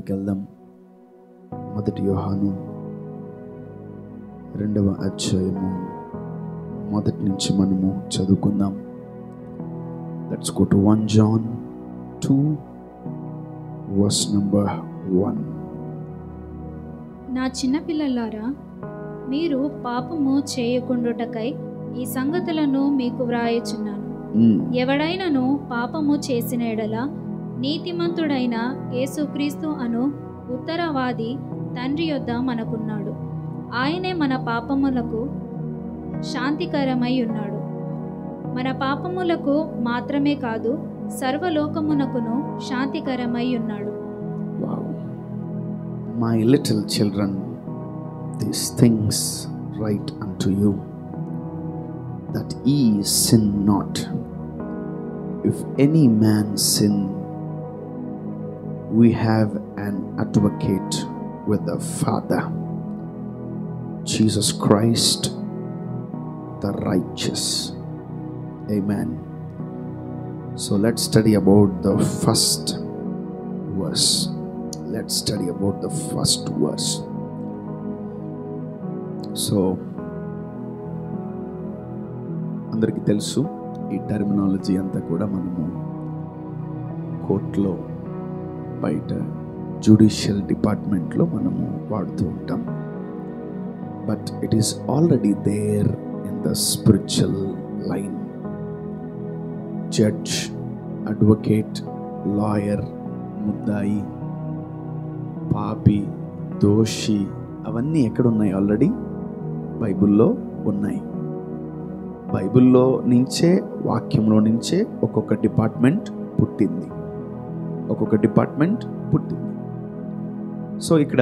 వాక్యంలోకి వెళ్దాం. 1 యోహాను 2వ అధ్యాయము 1 నుంచి మనము చదువుకుందాం. Let's go to 1 John 2 verse number 1. నా చిన్నపిల్లలారా, మీరు పాపము చేయకుండుటకై ఈ సంగతులను మీకు వ్రాయుచున్నాను. ఎవడైనను పాపము చేసిన ఎడల నీతిమంతుడైన యేసుక్రీస్తు అను ఉత్తరవాది తండ్రి యొద్ద మనకున్నాడు. ఆయనే మన పాపములకు శాంతికరమై ఉన్నాడు. మన పాపములకు మాత్రమే కాదు, సర్వలోకమునకును శాంతికరమై ఉన్నాడు. Wow. My little children, these things write unto you, that ye sin not. If any man sin, we have an advocate with the Father, Jesus Christ the righteous. Amen. So let's study about the first verse. Let's study about the first verse. So అందరికీ తెలుసు, ఈ terminology అంతా కూడా మనము కోర్టులో, బయట judicial డిపార్ట్మెంట్లో మనము వాడుతూ ఉంటాం. But it is already there in the spiritual line. Judge, advocate, lawyer, ముద్దాయి, పాపి, దోషి, అవన్నీ ఎక్కడున్నాయి? ఆల్రెడీ బైబిల్లో ఉన్నాయి. బైబిల్లో నుంచే, వాక్యంలో నుంచే ఒక్కొక్క డిపార్ట్మెంట్ పుట్టింది. సో ఇక్కడ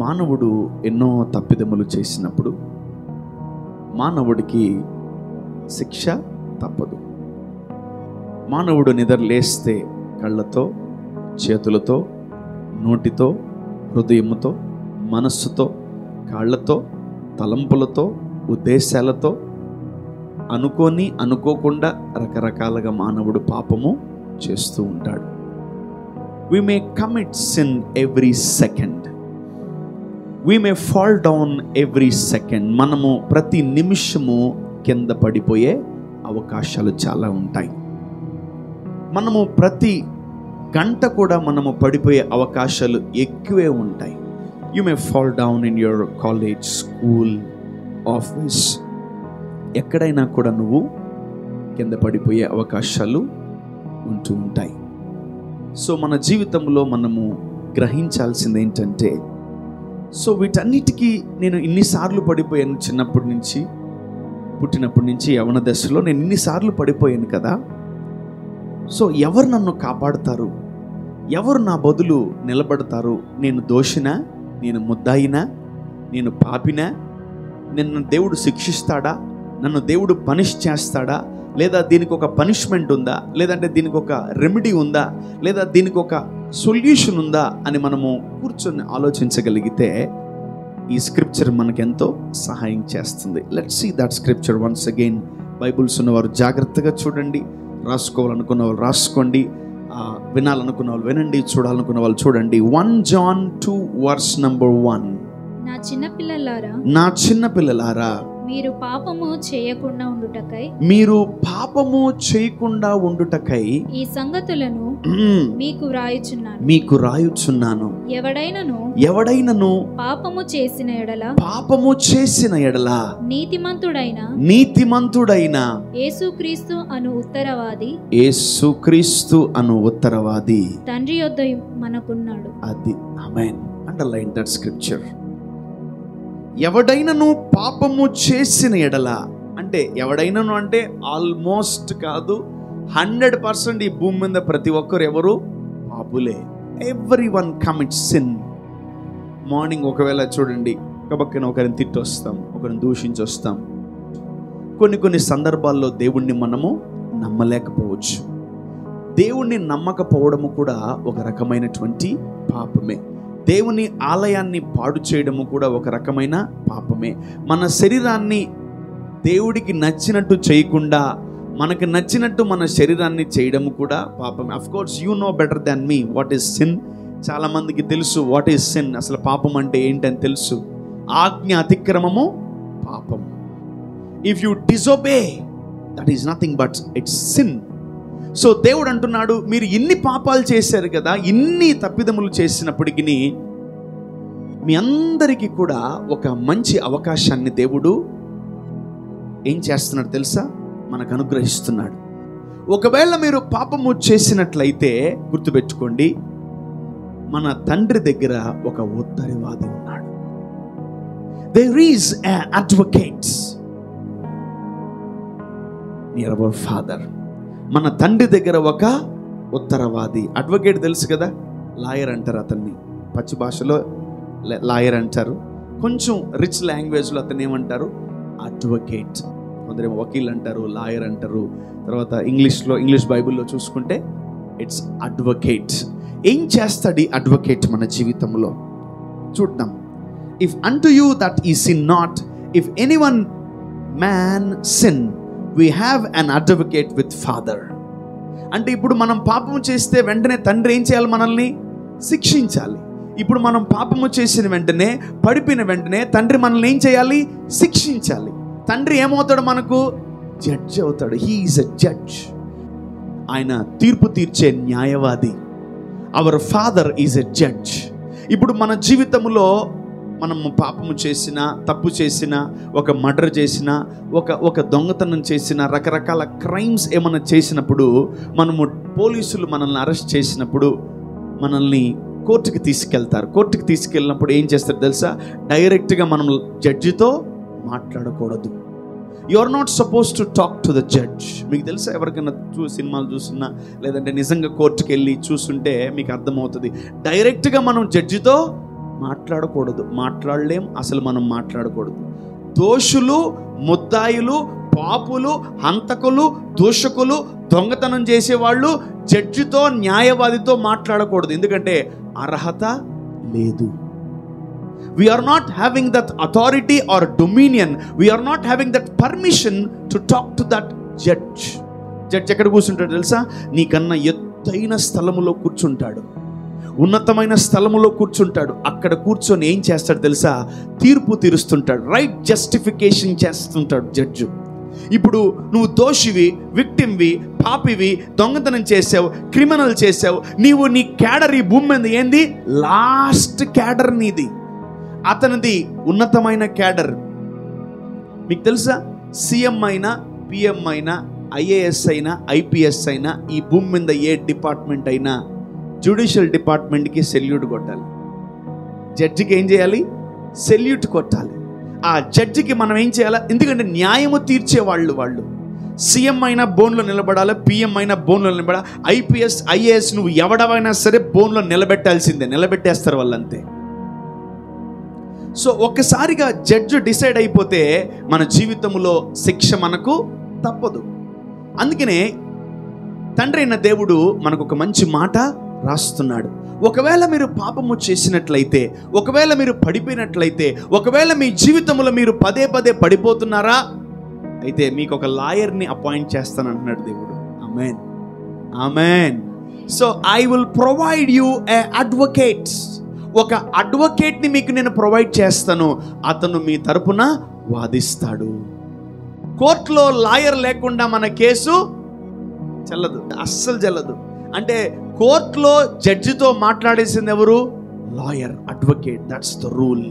మానవుడు ఎన్నో తప్పిదములు చేసినప్పుడు మానవుడికి శిక్ష తప్పదు. మానవుడు నిద్రలేస్తే కళ్ళతో, చేతులతో, నోటితో, హృదయముతో, మనస్సుతో, కాళ్ళతో, తలంపులతో, ఉద్దేశాలతో, అనుకోని అనుకోకుండా రకరకాలుగా మానవుడు పాపము చేస్తూ ఉంటాడు. We may commit sin every second. We may fall down every second. మనము ప్రతి నిమిషము కింద పడిపోయే అవకాశాలు చాలా ఉంటాయి. మనము ప్రతి గంట కూడా మనము పడిపోయే అవకాశాలు ఎక్కువే ఉంటాయి. You may fall down in your college, school, office, ఎక్కడైనా కూడా నువ్వు కింద పడిపోయే అవకాశాలు ఉంటూ ఉంటాయి. సో మన జీవితంలో మనము గ్రహించాల్సింది ఏంటంటే, సో వీటన్నిటికీ నేను ఇన్నిసార్లు పడిపోయాను. చిన్నప్పటి నుంచి, పుట్టినప్పటి నుంచి, యవ్వన దశలో నేను ఇన్నిసార్లు పడిపోయాను కదా. సో ఎవరు నన్ను కాపాడుతారు? ఎవరు నా బదులు నిలబడతారు? నేను దోషినా? నేను ముద్దాయినా? నేను పాపినా? నన్ను దేవుడు శిక్షిస్తాడా? నన్ను దేవుడు పనిష్ చేస్తాడా? లేదా దీనికి ఒక పనిష్మెంట్ ఉందా? లేదంటే దీనికి ఒక రెమెడీ ఉందా? లేదా దీనికి ఒక సొల్యూషన్ ఉందా అని మనము కూర్చొని ఆలోచించగలిగితే ఈ స్క్రిప్చర్ మనకెంతో సహాయం చేస్తుంది. Let's see that scripture once again. Bibles ఉన్నవారు జాగ్రత్తగా చూడండి, రాసుకోవాలనుకున్న వాళ్ళు రాసుకోండి, వినాలనుకున్న వాళ్ళు వినండి, చూడాలనుకున్న వాళ్ళు చూడండి. 1 John 2 verse number 1. నా చిన్నపిల్లలారా, మీరు పాపము చేయకుండా ఉండుటకై ఈ సంగతులను మీకు రాయుచున్నాను. ఎవడైనను పాపము చేసిన ఎడల నీతిమంతుడైన యేసుక్రీస్తు అను ఉత్తరవాది తండ్రి యొద్ద మనకున్నాడు. అది ఆమేన్. Underline that scripture. ఎవడైనను పాపము చేసిన ఎడల అంటే, ఎవడైనను అంటే ఆల్మోస్ట్ కాదు, 100% ఈ భూమి మీద ప్రతి ఒక్కరు ఎవరు పాపులే. Everyone commits sin. మార్నింగ్ ఒకవేళ చూడండి, ఒకపక్కన ఒకరిని తిట్టొస్తాం, ఒకరిని దూషించొస్తాం. కొన్ని సందర్భాల్లో దేవుణ్ణి మనము నమ్మలేకపోవచ్చు. దేవుణ్ణి నమ్మకపోవడము కూడా ఒక రకమైనటువంటి పాపమే. దేవుని ఆలయాన్ని పాడు చేయడము కూడా ఒక రకమైన పాపమే. మన శరీరాన్ని దేవుడికి నచ్చినట్టు చేయకుండా మనకు నచ్చినట్టు మన శరీరాన్ని చేయడం కూడా పాపం. Of course you know better than me what is sin. చాలా మందికి తెలుసు వాట్ ఈస్ సిన్, అసలు పాపం అంటే ఏంటని తెలుసు. ఆజ్ఞ అతిక్రమము పాపం. If you disobey that is nothing but it's sin. So దేవుడు అంటున్నాడు, మీరు ఇన్ని పాపాలు చేశారు కదా, ఇన్ని తప్పిదములు చేసినప్పటికీ మీ అందరికీ కూడా ఒక మంచి అవకాశాన్ని దేవుడు ఏం చేస్తున్నాడు తెలుసా, మనకు అనుగ్రహిస్తున్నాడు. ఒకవేళ మీరు పాపము చేసినట్లయితే గుర్తుపెట్టుకోండి, మన తండ్రి దగ్గర ఒక ఉత్తరవాది ఉన్నాడు. There is an advocate near our father. మన తండ్రి దగ్గర ఒక ఉత్తరవాది. అడ్వకేట్ తెలుసు కదా, లాయర్ అంటారు అతన్ని. పచ్చి భాషలో లాయర్ అంటారు, కొంచెం రిచ్ లాంగ్వేజ్లో అతన్ని ఏమంటారు, అడ్వకేట్. కొందరేమో వకీల్ అంటారు, లాయర్ అంటారు. తర్వాత ఇంగ్లీష్ బైబిల్లో చూసుకుంటే ఇట్స్ అడ్వకేట్. ఏం చేస్తాడు ఈ అడ్వకేట్ మన జీవితంలో చూద్దాం. ఇఫ్ అంటు యూ దట్ ఈ sin not, if anyone man sin, we have an advocate with father. అంటే ఇప్పుడు మనం పాపము చేస్తే వెంటనే తండ్రి ఏం చేయాలి, మనల్ని శిక్షించాలి. ఇప్పుడు మనం పాపము చేసిన వెంటనే, పడిపోయిన వెంటనే తండ్రి మనల్ని ఏం చేయాలి, శిక్షించాలి. తండ్రి ఏమవుతాడు, మనకు జడ్జ్ అవుతాడు. He is a judge. ఆయన తీర్పు తీర్చే న్యాయవాది. Our father is a judge. ఇప్పుడు మన జీవితంలో మనము పాపము చేసిన, తప్పు చేసిన, ఒక మర్డర్ చేసిన, ఒక దొంగతనం చేసిన, రకరకాల క్రైమ్స్ ఏమైనా చేసినప్పుడు, మనము పోలీసులు మనల్ని అరెస్ట్ చేసినప్పుడు మనల్ని కోర్టుకి తీసుకెళ్తారు. కోర్టుకి తీసుకెళ్ళినప్పుడు ఏం చేస్తారు తెలుసా, డైరెక్ట్గా మనం జడ్జితో మాట్లాడకూడదు. You are not suppose to talk to the judge. మీకు తెలుసా, ఎవరికైనా సినిమాలు చూస్తున్నా లేదంటే నిజంగా కోర్టుకి వెళ్ళి చూస్తుంటే మీకు అర్థమవుతుంది, డైరెక్ట్గా మనం జడ్జితో మాట్లాడకూడదు. మాట్లాడలేం, అసలు మనం మాట్లాడకూడదు. దోషులు, ముద్దాయిలు, పాపులు, హంతకులు, దూషకులు, దొంగతనం చేసేవాళ్ళు జడ్జితో, న్యాయవాదితో మాట్లాడకూడదు. ఎందుకంటే అర్హత లేదు. We are not having that authority or dominion. We are not having that permission to talk to that judge. Judge ఎక్కడ కూర్చుంటాడు తెలుసా, నీకన్నా ఎత్తైన స్థలములో కూర్చుంటాడు, ఉన్నతమైన స్థలములో కూర్చుంటాడు. అక్కడ కూర్చొని ఏం చేస్తాడు తెలుసా, తీర్పు తీరుస్తుంటాడు, రైట్ జస్టిఫికేషన్ చేస్తుంటాడు జడ్జు. ఇప్పుడు నువ్వు దోషివి, విక్టిమ్వి, పాపివి, దొంగతనం చేసావు, క్రిమినల్ చేసావు, నీవు నీ క్యాడర్ ఈ భూమి మీద ఏంది, లాస్ట్ క్యాడర్ నీది. అతనిది ఉన్నతమైన క్యాడర్. మీకు తెలుసా, సీఎం అయినా, పిఎం అయినా, ఐఏఎస్ అయినా, ఐపీఎస్ అయినా, ఈ భూమి మీద ఏ డిపార్ట్మెంట్ అయినా జ్యుడిషియల్ డిపార్ట్మెంట్కి సెల్యూట్ కొట్టాలి. జడ్జికి ఏం చేయాలి, సెల్యూట్ కొట్టాలి. ఆ జడ్జికి మనం ఏం చేయాలి, ఎందుకంటే న్యాయము తీర్చేవాళ్ళు వాళ్ళు. సీఎం అయినా బోన్లో నిలబడాలి, పిఎం అయినా బోన్లో నిలబడాలి, ఐపీఎస్, ఐఏఎస్ నువ్వు ఎవడవైనా సరే బోన్లో నిలబెట్టాల్సిందే, నిలబెట్టేస్తారు వాళ్ళంతే. సో ఒక్కసారిగా జడ్జి డిసైడ్ అయిపోతే మన జీవితంలో శిక్ష మనకు తప్పదు. అందుకనే తండ్రి అయిన దేవుడు మనకు ఒక మంచి మాట రాస్తున్నాడు. ఒకవేళ మీరు పాపము చేసినట్లయితే, ఒకవేళ మీరు పడిపోయినట్లయితే, ఒకవేళ మీ జీవితంలో మీరు పదే పదే పడిపోతున్నారా, అయితే మీకు ఒక లాయర్ని అపాయింట్ చేస్తాను అంటున్నాడు దేవుడు. Amen, amen. So I will provide you a advocate. ఒక అడ్వకేట్ని మీకు నేను ప్రొవైడ్ చేస్తాను. అతను మీ తరపున వాదిస్తాడు. కోర్టులో లాయర్ లేకుండా మన కేసు చెల్లదు, అస్సలు చెల్లదు. అంటే కోర్టులో జడ్జితో మాట్లాడేసింది ఎవరు, lawyer, advocate. That's the rule.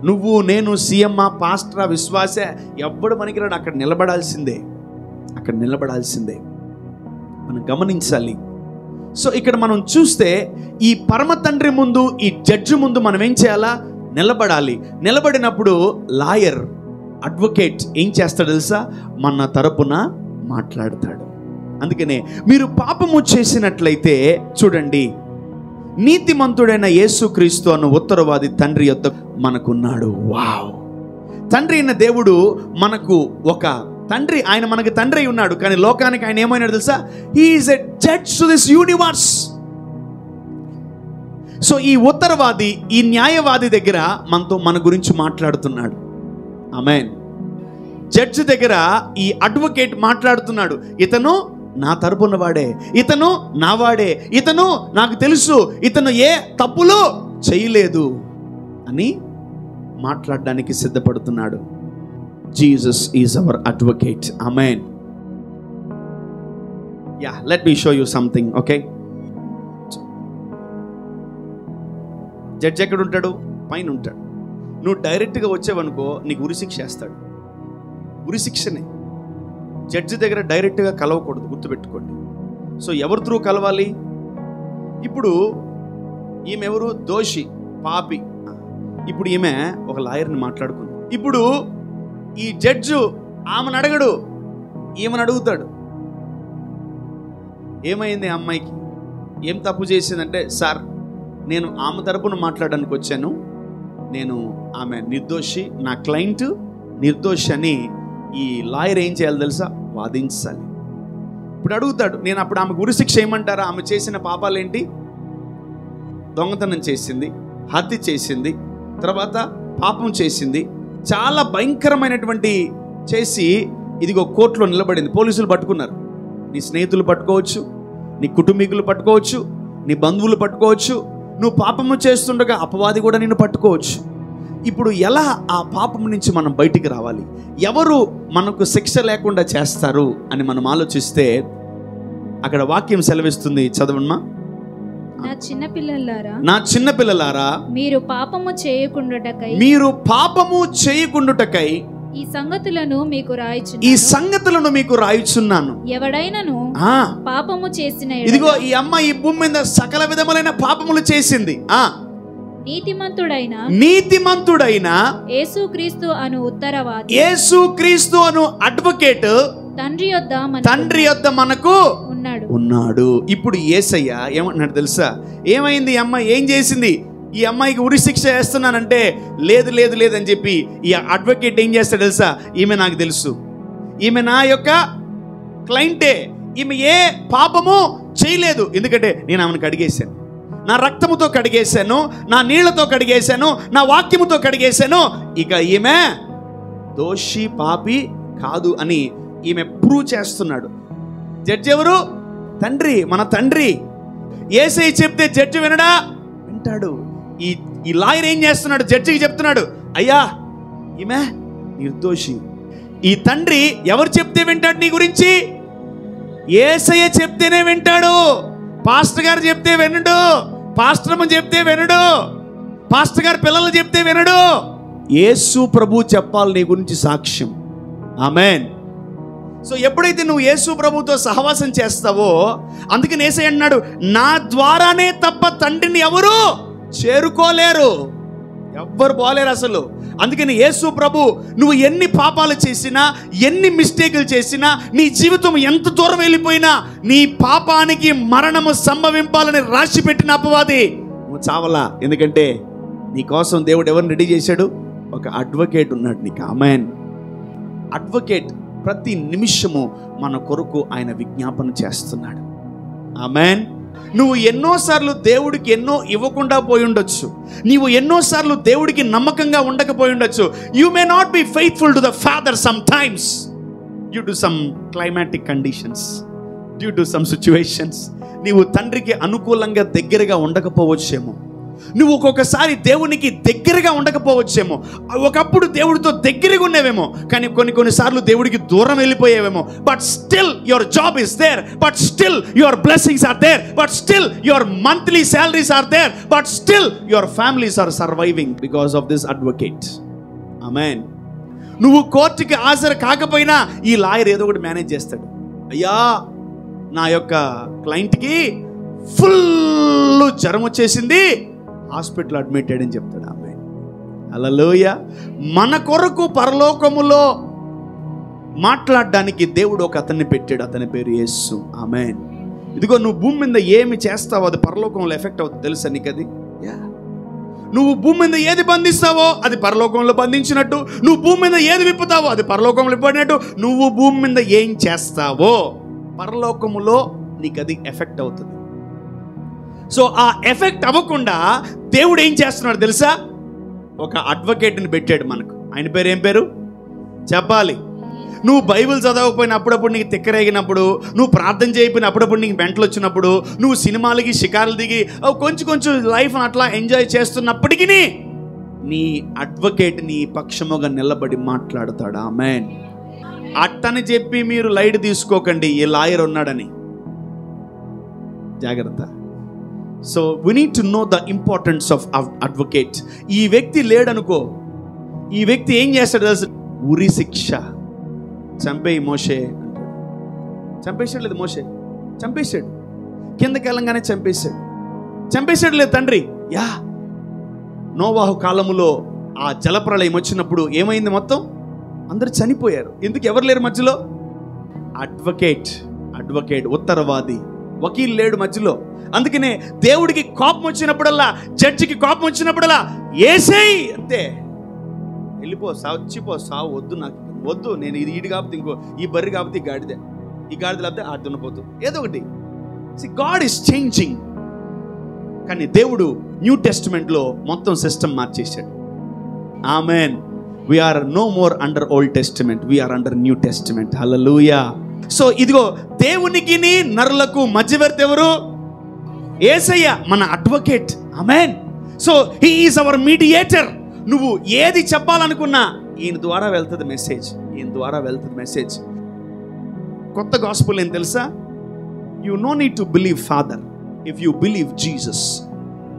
నువ్వు, నేను, సీఎమ్మా, పాస్టరా, విశ్వాసే, ఎవ్వడు పనికిరాడు. అక్కడ నిలబడాల్సిందే, అక్కడ నిలబడాల్సిందే. మనం గమనించాలి. సో ఇక్కడ మనం చూస్తే ఈ పరమ తండ్రి ముందు, ఈ జడ్జి ముందు మనం ఏం చేయాలా, నిలబడాలి. నిలబడినప్పుడు లాయర్, అడ్వకేట్ ఏం చేస్తాడు తెలుసా, మన తరపున మాట్లాడతాడు. అందుకనే మీరు పాపము చేసినట్లయితే చూడండి, నీతిమంతుడైన యేసుక్రీస్తు అన్న ఉత్తరవాది తండ్రి యొద్ద మనకున్నాడు. వావ్! తండ్రి అయిన దేవుడు మనకు ఒక తండ్రి. ఆయన మనకి తండ్రి అయి ఉన్నాడు, కానీ లోకానికి ఆయన ఏమైనాడు తెలుసా, he is a judge to this universe. So ఈ ఉత్తరవాది, ఈ న్యాయవాది దగ్గర మన గురించి మాట్లాడుతున్నాడు. ఆమేన్. జడ్జి దగ్గర ఈ అడ్వకేట్ మాట్లాడుతున్నాడు, ఇతను నా తరపున వాడే, ఇతను నా వాడే, ఇతను నాకు తెలుసు, ఇతను ఏ తప్పులు చేయలేదు అని మాట్లాడడానికి సిద్ధపడుతున్నాడు. Jesus is our advocate. Amen. Ya, let me show you something. Okay, judge ఎక్కడ ఉంటాడు? పైన ఉంటాడు. నువ్వు డైరెక్ట్గా వచ్చావనుకో నీకు ఉరిశిక్ష వేస్తాడు. ఉరిశిక్షనే. జడ్జి దగ్గర డైరెక్ట్గా కలవకూడదు, గుర్తుపెట్టుకోండి. సో ఎవరి త్రూ కలవాలి? ఇప్పుడు ఈమె ఎవరు? దోషి, పాపి. ఇప్పుడు ఈమె ఒక లాయర్ని మాట్లాడుకుంది. ఇప్పుడు ఈ జడ్జు ఆమెను అడగడు, ఈమెను అడుగుతాడు. ఏమైంది అమ్మాయికి, ఏం తప్పు చేసిందంటే, సార్ నేను ఆమె తరపున మాట్లాడడానికి వచ్చాను, నేను ఆమె నిర్దోషి, నా క్లయింట్ నిర్దోషి అని ఈ లాయర్ ఏం చేయాలి తెలుసా? వాదించాలి. ఇప్పుడు అడుగుతాడు, నేను అప్పుడు ఆమెకు ఉరిశిక్ష ఏమంటారా? ఆమె చేసిన పాపాలేంటి? దొంగతనం చేసింది, హత్య చేసింది, తర్వాత పాపం చేసింది, చాలా భయంకరమైనటువంటి చేసి ఇదిగో కోర్టులో నిలబడింది. పోలీసులు పట్టుకున్నారు. నీ స్నేహితులు పట్టుకోవచ్చు, నీ కుటుంబీకులు పట్టుకోవచ్చు, నీ బంధువులు పట్టుకోవచ్చు. నువ్వు పాపము చేస్తుండగా అపవాది కూడా నిన్ను పట్టుకోవచ్చు. ఇప్పుడు ఎలా ఆ పాపం నుంచి మనం బయటికి రావాలి? ఎవరు మనకు శిక్ష లేకుండా చేస్తారు అని మనం ఆలోచిస్తే అక్కడ వాక్యం సెలవిస్తుంది, చదవమ్మా. నా చిన్న పిల్లలారా, నా చిన్న పిల్లలారా, మీరు పాపము చేయకుండుటకై, మీరు పాపము చేయకుండుటకై ఈ సంగతులను మీకు రాయిచున్నాను, ఈ సంగతులను మీకు రాయిచున్నాను. ఎవడైనను పాపము చేసిన ఎడల, ఇదిగో ఈ అమ్మ ఈ భూమి మీద సకల విధములైన పాపములు చేసింది. నీతిమంతుడైన యేసుక్రీస్తు అను ఉత్తరవాది, యేసుక్రీస్తు అను అడ్వకేట్ తండ్రి యొద్ద మనకు ఉన్నాడు. ఇప్పుడు యేసయ్య ఏమంటున్నాడు తెలుసా? ఏమైంది? ఈ అమ్మాయి ఏం చేసింది? ఈ అమ్మాయికి ఉరిశిక్ష వేస్తున్నానంటే లేదు లేదు లేదని చెప్పి ఈ అడ్వకేట్ ఏం చేస్తాడు తెలుసా? ఈమె నాకు తెలుసు, ఈమె నా యొక్క క్లయింటే, ఈమె ఏ పాపము చేయలేదు, ఎందుకంటే నేను ఆమెను కడిగేశాను, నా రక్తముతో కడిగేశాను, నా నీళ్లతో కడిగేశాను, నా వాక్యముతో కడిగేశాను, ఇక ఈమె దోషి పాపి కాదు అని ఈమె ప్రూవ్ చేస్తున్నాడు. జడ్జి ఎవరు? తండ్రి, మన తండ్రి. యేసయ్య చెప్తే జడ్జి వినడా? వింటాడు. ఈ లాయర్ ఏం చేస్తున్నాడు? జడ్జికి చెప్తున్నాడు, అయ్యా ఈమె నిర్దోషి. ఈ తండ్రి ఎవరు చెప్తే వింటాడు నీ గురించి? యేసయ్య చెప్తేనే వింటాడు. పాస్టర్ గారు చెప్తే వినడు, పాస్టర్ అమ్మ చెప్తే వినడు, పాస్టర్ గారు పిల్లలు చెప్తే వినడు. యేసు ప్రభు చెప్పాలి నీ గురించి సాక్ష్యం. ఆమేన్. సో ఎప్పుడైతే నువ్వు యేసు ప్రభుతో సహవాసం చేస్తావో, అందుకని యేసయ్య అన్నాడు, నా ద్వారానే తప్ప తండ్రిని ఎవరు చేరుకోలేరు, ఎవ్వరు పోలేరు అసలు. అందుకని యేసు ప్రభు నువ్వు ఎన్ని పాపాలు చేసినా, ఎన్ని మిస్టేకులు చేసినా, నీ జీవితం ఎంత దూరం వెళ్ళిపోయినా, నీ పాపానికి మరణము సంభవింపాలని రాసి పెట్టిన అపవాది నువ్వు చావలా. ఎందుకంటే నీ కోసం దేవుడు ఎవరిని రెడీ చేశాడు? ఒక అడ్వకేట్ ఉన్నాడు నీకు. ఆమేన్. అడ్వకేట్ ప్రతి నిమిషము మన కొరకు ఆయన విజ్ఞాపన చేస్తున్నాడు. ఆమేన్. నువ్వు ఎన్నోసార్లు దేవుడికి ఎన్నో ఇవ్వకుండా పోయి ఉండొచ్చు, నీవు ఎన్నోసార్లు దేవుడికి నమ్మకంగా ఉండకపోయి ఉండొచ్చు. You may not be faithful to the father some times due to some climatic conditions, due to some situations. నీవు తండ్రికి అనుకూలంగా దగ్గరగా ఉండకపోవచ్చేమో, నువ్వు ఒక్కొక్కసారి దేవునికి దగ్గరగా ఉండకపోవచ్చేమో, ఒకప్పుడు దేవుడితో దగ్గరగా ఉండేవేమో, కానీ కొన్నిసార్లు దేవుడికి దూరం వెళ్ళిపోయేవేమో. But still your job is there, but still your blessings are there, but still your monthly salaries are there, but still your families are surviving because of this advocate. Amen. నువ్వు కోర్టుకి హాజరు కాకపోయినా ఈ లాయర్ ఏదో ఒకటి manage చేస్తాడు. అయ్యా నా యొక్క క్లయింట్కి ఫుల్ జ్వరం వచ్చేసింది, హాస్పిటల్ అడ్మిటెడ్ అని చెప్తాడు. ఆమేన్. హల్లెలూయా. మన కొరకు పరలోకములో మాట్లాడడానికి దేవుడు ఒక అతన్ని పెట్టాడు, అతని పేరు యేసు. ఆమేన్. ఇదిగో నువ్వు భూమి మీద ఏమి చేస్తావో అది పరలోకంలో ఎఫెక్ట్ అవుతుంది, తెలుసా నీకు అది? నువ్వు భూమి మీద ఏది బంధిస్తావో అది పరలోకంలో బంధించినట్టు, నువ్వు భూమి మీద ఏది విప్పుతావో అది పరలోకంలో విప్పడినట్టు, నువ్వు భూమి మీద ఏం చేస్తావో పరలోకములో నీకు అది ఎఫెక్ట్ అవుతుంది. సో ఆ ఎఫెక్ట్ అవ్వకుండా దేవుడు ఏం చేస్తున్నాడు తెలుసా? ఒక అడ్వకేట్ని పెట్టాడు మనకు. ఆయన పేరు ఏం పేరు చెప్పాలి? నువ్వు బైబిల్ చదవకపోయినా అప్పుడప్పుడు నీకు తిక్కరేగినప్పుడు, నువ్వు ప్రార్థన చేయకపోయినా అప్పుడప్పుడు నీకు మెంటలు వచ్చినప్పుడు, నువ్వు సినిమాలకి షికారులు దిగి కొంచెం లైఫ్ అట్లా ఎంజాయ్ చేస్తున్నప్పటికీ నీ అడ్వకేట్ నీ పక్షముగా నిలబడి మాట్లాడతాడు. ఆమేన్. అట్టని చెప్పి మీరు లైట్ తీసుకోకండి ఈ లాయర్ ఉన్నాడని. జాగ్రత్త. So we need to know the importance of advocate. ఈ వ్యక్తి లేడనుకో, ఈ వ్యక్తి ఏం చేస్తాడు తెలుసు? ఉరి శిక్ష. చంపేయి మోషే అంటాడు. చంపేశాడు లేదు మోషే? చంపేశాడు. కిందకి వెళ్ళంగానే చంపేశాడు లేదు తండ్రి? యా. నోవాహు కాలములో ఆ జలప్రళయం వచ్చినప్పుడు ఏమైంది? మొత్తం అందరు చనిపోయారు. ఎందుకు? ఎవరు లేరు మధ్యలో? అడ్వకేట్ ఉత్తరవాది, వకీల్ లేడు మధ్యలో. అందుకనే దేవుడికి కోపం వచ్చినప్పుడల్లా, జడ్జికి కోపం వచ్చినప్పుడల్లా ఏసేయ్ అంతే. వెళ్ళిపో, చచ్చిపో, సావు వద్దు, నాకు వద్దు, నేను ఇది ఈడు కాకపోతే ఇంకో, ఈ బర్రి కాకపోతే ఈ గాడిద లేకపోతే ఆ దున్నపోతు, ఏదో ఒకటి. God is changing. కానీ దేవుడు న్యూ టెస్టిమెంట్లో మొత్తం సిస్టమ్ మార్చేశాడు. Amen. We are no more under Old Testament. We are under New Testament. Hallelujah. So ఇదిగో దేవునికి నరులకు మధ్యవర్తి ఎవరు? యేసయ్య, మన advocate. Amen. So he is hour mediator. నువ్వు ఏది చెప్పాలనుకున్నా ఈయన ద్వారా వెళ్తుంది మెసేజ్. కొత్త గాస్పుల్ ఏం తెలుసా? You know need to believe father if you believe Jesus.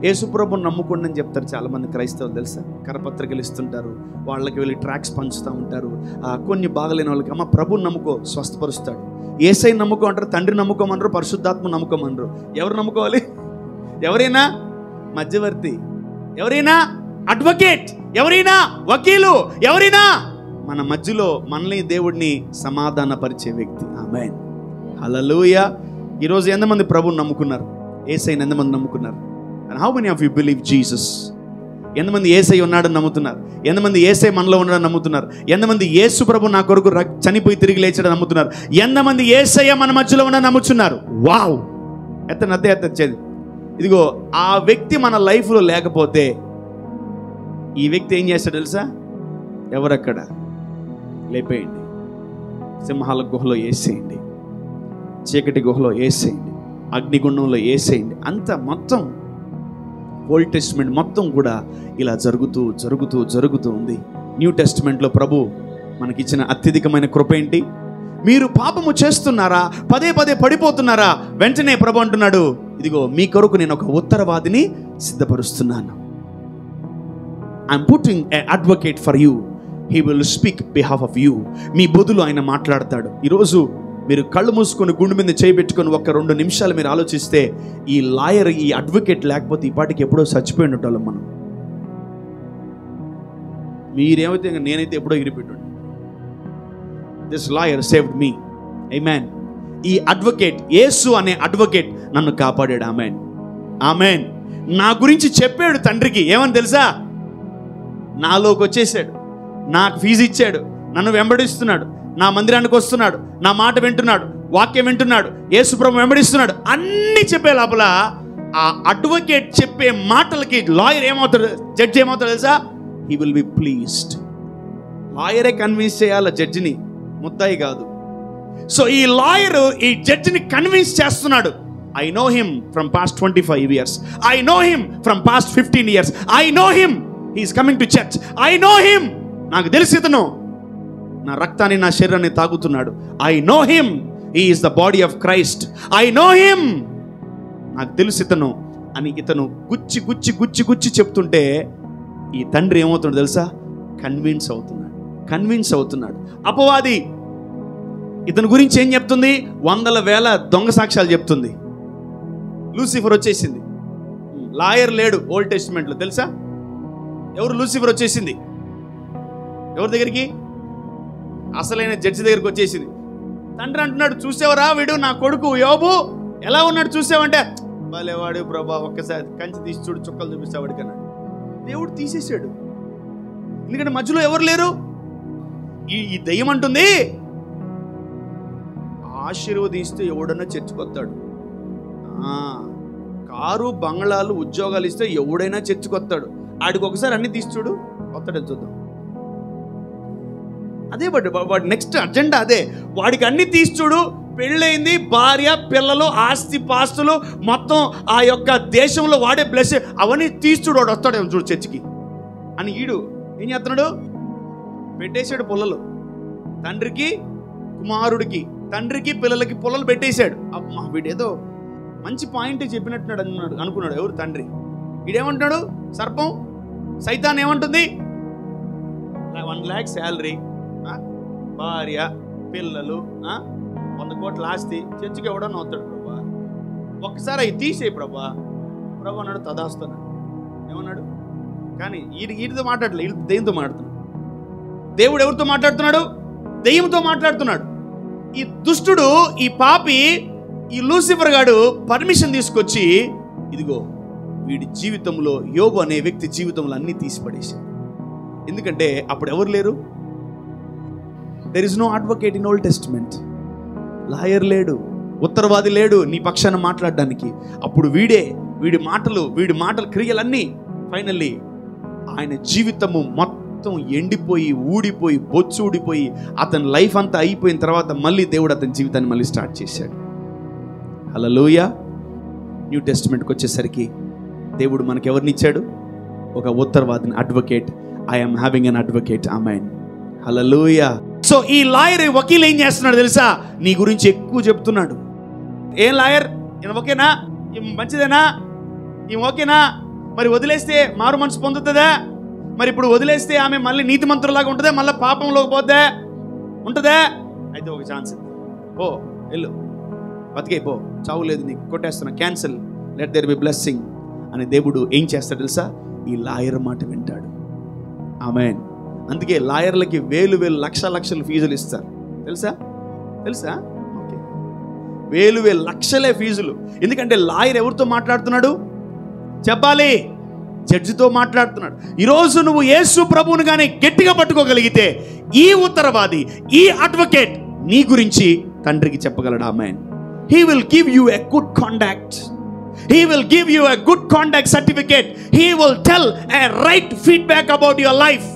యేసుప్రభుని నమ్ముకోండి అని చెప్తారు చాలామంది క్రైస్తవులు తెలుసా. కరపత్రికలు ఇస్తుంటారు, వాళ్ళకి వెళ్ళి ట్రాక్స్ పంచుతూ ఉంటారు. కొన్ని బాగలేని వాళ్ళకి అమ్మ ప్రభుని నమ్ముకో, స్వస్థపరుస్తాడు. యేసయ్య నమ్ముకో అంటారు, తండ్రి నమ్ముకోమనరు, పరిశుద్ధాత్మ నమ్ముకోమనరు. ఎవరు నమ్ముకోవాలి? ఎవరైనా మధ్యవర్తి, ఎవరైనా అడ్వకేట్, ఎవరైనా వకీలు, ఎవరైనా మన మధ్యలో మనల్ని దేవుడిని సమాధానపరిచే వ్యక్తి. ఆమేన్. హల్లెలూయా. ఈరోజు ఎంతమంది ప్రభుని నమ్ముకున్నారు? యేసయ్యని ఎంతమంది నమ్ముకున్నారు? And how many of you believe Jesus? ఎంతమంది యేసయ్య ఉన్నాడని నమ్ముతున్నారు? ఎంతమంది యేసయ్య మనలో ఉన్నాడని నమ్ముతున్నారు? ఎంతమంది యేసు ప్రభు నా కొరకు చనిపోయి తిరిగి లేచాడని నమ్ముతున్నారు? ఎంతమంది యేసయ్య మన మధ్యలో ఉన్నాడని నమ్ముతున్నారు? వావ్. ఎత్తది. ఇదిగో ఆ వ్యక్తి మన లైఫ్లో లేకపోతే ఈ వ్యక్తి ఏం చేస్తాడు తెలుసా? ఎవరక్కడ లేపేయండి, సింహాల గుహలో వేసేయండి, చీకటి గుహలో వేసేయండి, అగ్నిగుండంలో వేసేయండి. అంత మొత్తం ఓల్డ్ టెస్టిమెంట్ మొత్తం కూడా ఇలా జరుగుతూ ఉంది. న్యూ టెస్టిమెంట్లో ప్రభు మనకిచ్చిన అత్యధికమైన కృప ఏంటి? మీరు పాపము చేస్తున్నారా, పదే పడిపోతున్నారా? వెంటనే ప్రభు అంటున్నాడు, ఇదిగో మీ కొరకు నేను ఒక ఉత్తరవాదిని సిద్ధపరుస్తున్నాను. I'm putting a advocate for you. He will speak behalf of you. మీ బదులు ఆయన మాట్లాడతాడు. ఈరోజు మీరు కళ్ళు మూసుకొని గుండె మీద చేయబెట్టుకొని 1-2 నిమిషాలు మీరు ఆలోచిస్తే, ఈ లాయర్, ఈ అడ్వకేట్ లేకపోతే ఈ పాటికి ఎప్పుడో చచ్చిపోయినట్టు మనం. మీరేమైతే నేనైతే ఎప్పుడో ఎగిరిపెట్టాను. This lawyer saved me. Amen. ఈ అడ్వకేట్, యేసు అనే అడ్వకేట్ నన్ను కాపాడాడు. ఆమేన్. నా గురించి చెప్పాడు తండ్రికి. ఏమని తెలుసా? నాలోకి వచ్చేసాడు, నాకు ఫీజు ఇచ్చాడు, నన్ను వెంబడిస్తున్నాడు, నా మందిరానికి వస్తున్నాడు, నా మాట వింటున్నాడు, వాక్యం వింటున్నాడు, యేసుప్రభు వెంబడిస్తున్నాడు. అన్ని చెప్పే లోపల ఆ అడ్వకేట్ చెప్పే మాటలకి లాయర్ ఏమవుతాడు, జడ్జి ఏమవుతాడు తెలుసా? He will be pleased. లాయరే కన్విన్స్ చేయాలి జడ్జిని, ముద్దాయి కాదు. సో ఈ లాయర్ ఈ జడ్జిని కన్విన్స్ చేస్తున్నాడు. I know him from past 25 years. I know him from past 15 years. I know him. He is coming to church. I know him. నాకు తెలిసి ఇతను నా రక్తాన్ని, నా శరీరాన్ని తాగుతున్నాడు. I know him. He is the body of Christ. I know him. నాకు తెలుసు ఇతను అని ఇతను గుచ్చి చెప్తుంటే ఈ తండ్రి ఏమవుతున్నాడు తెలుసా? కన్విన్స్ అవుతున్నాడు. అపవాది ఇతని గురించి ఏం చెప్తుంది? 100,000 దొంగ సాక్ష్యాలు చెప్తుంది. లూసిఫర్ వచ్చేసింది. లాయర్ లేడు ఓల్డ్ టెస్టిమెంట్లో తెలుసా? ఎవరు? లూసిఫర్ వచ్చేసింది. ఎవరి దగ్గరికి? అసలైన జడ్జి దగ్గరికి వచ్చేసింది. తండ్రి అంటున్నాడు, చూసావరా వీడు నా కొడుకు యోబు ఎలా ఉన్నాడు చూసావంటే, భలేవాడు ప్రభా, ఒక్కసారి కంచి తీసి చూడు, చుక్కలు చూపిస్తావాడు కన్నాడు. దేవుడు తీసేసాడు. ఎందుకంటే మధ్యలో ఎవరు లేరు. ఈ దెయ్యం అంటుంది, ఆశీర్వదిస్తే ఎవడన్నా చర్చకొస్తాడు, కారు బంగ్లాలు ఉద్యోగాలు ఇస్తే ఎవడైనా చర్చకొస్తాడు, ఆడికి ఒకసారి అన్ని తీసి చూడు వస్తాడని చూద్దాం. అదే వాడి నెక్స్ట్ అజెండా అదే. వాడికి అన్ని తీసి చూడు, పెళ్ళైంది, భార్య, పిల్లలు, ఆస్తి పాస్తులు, మొత్తం ఆ యొక్క దేశంలో వాడే బ్లెస్, అవన్నీ తీసి చూడు, వాడు వస్తాడేమో చూడు చర్చికి అని. ఈడు ఏం చేస్తున్నాడు? పెట్టేశాడు పుల్లలు. తండ్రికి కుమారుడికి, తండ్రికి పిల్లలకి పుల్లలు పెట్టేశాడు. అమ్మా వీడేదో మంచి పాయింట్ చెప్పినట్టున్నాడు అనుకున్నాడు ఎవరు? తండ్రి. వీడేమంటున్నాడు? సర్పం, సైతాన్ ఏమంటుంది? 1 lakh శాలరీ, భార్య, పిల్లలు, 100 కోట్ల ఆస్తి, చర్చికి ఎవడన్నా వస్తాడు ప్రభా, ఒక్కసారి అవి తీసేయి ప్రభా. ప్రభా అన్నాడు, తదాస్తున్నాడు. ఏమన్నాడు? కానీ వీడితో మాట్లాడలే, వీళ్ళు దెయ్యంతో మాట్లాడుతున్నాడు. దేవుడు ఎవరితో మాట్లాడుతున్నాడు? దెయ్యంతో మాట్లాడుతున్నాడు. ఈ దుష్టుడు, ఈ పాపి, ఈ లూసిఫర్ గాడు పర్మిషన్ తీసుకొచ్చి, ఇదిగో వీడి జీవితంలో, యోబు అనే వ్యక్తి జీవితంలో అన్ని తీసి పడేశాడు. ఎందుకంటే అప్పుడు ఎవరు లేరు? There is no advocate in Old Testament. Lawyer లేడు, ఉత్తరవాది లేడు నీ పక్షాన మాట్లాడడానికి. అప్పుడు వీడి మాటలు క్రియలన్నీ ఫైనల్లీ ఆయన జీవితము మొత్తం ఎండిపోయి, ఊడిపోయి, బొచ్చు ఊడిపోయి, అతని లైఫ్ అంతా అయిపోయిన తర్వాత మళ్ళీ దేవుడు అతని జీవితాన్ని మళ్ళీ స్టార్ట్ చేశాడు. హల్లెలూయా. న్యూ టెస్టిమెంట్కి వచ్చేసరికి దేవుడు మనకి ఎవరిని ఇచ్చాడు? ఒక ఉత్తరవాదిని, advocate. I'm having an advocate. Amen. Hallelujah. So ఈ లాయర్, వకీల్ ఏం చేస్తున్నాడు తెలుసా? నీ గురించి ఎక్కువ చెప్తున్నాడు. ఏం లాయర్, ఈయన ఓకేనా? మంచిదేనా? ఈమె ఓకేనా? మరి వదిలేస్తే మారు మనసు పొందుతుందా? మరి ఇప్పుడు వదిలేస్తే ఆమె మళ్ళీ నీతిమంతులాగా ఉంటుందా? మళ్ళీ పాపంలోకి పోద్దా? ఉంటుందా? అయితే ఒక ఛాన్స్ పో, వెళ్ళు, బతికే పో, చావు లేదు నీకు, కొట్టేస్తున్నా, cancel, let there be blessing అని దేవుడు ఏం చేస్తాడు తెలుసా? ఈ లాయర్ మాట వింటాడు. ఆమేన్. అందుకే లాయర్లకి వేలు లక్షలు ఫీజులు ఇస్తారు. తెలుసా? ఓకే, వేలు లక్షలే ఫీజులు. ఎందుకంటే లాయర్ ఎవరితో మాట్లాడుతున్నాడు చెప్పాలి? జడ్జితో మాట్లాడుతున్నాడు. ఈరోజు నువ్వు యేసు ప్రభువుని కానీ గట్టిగా పట్టుకోగలిగితే, ఈ ఉత్తరవాది, ఈ అడ్వకేట్ నీ గురించి తండ్రికి చెప్పగలడు. ఆమేన్. He will give you a good conduct. He will give you a good conduct certificate. He will tell a right feedback about your life.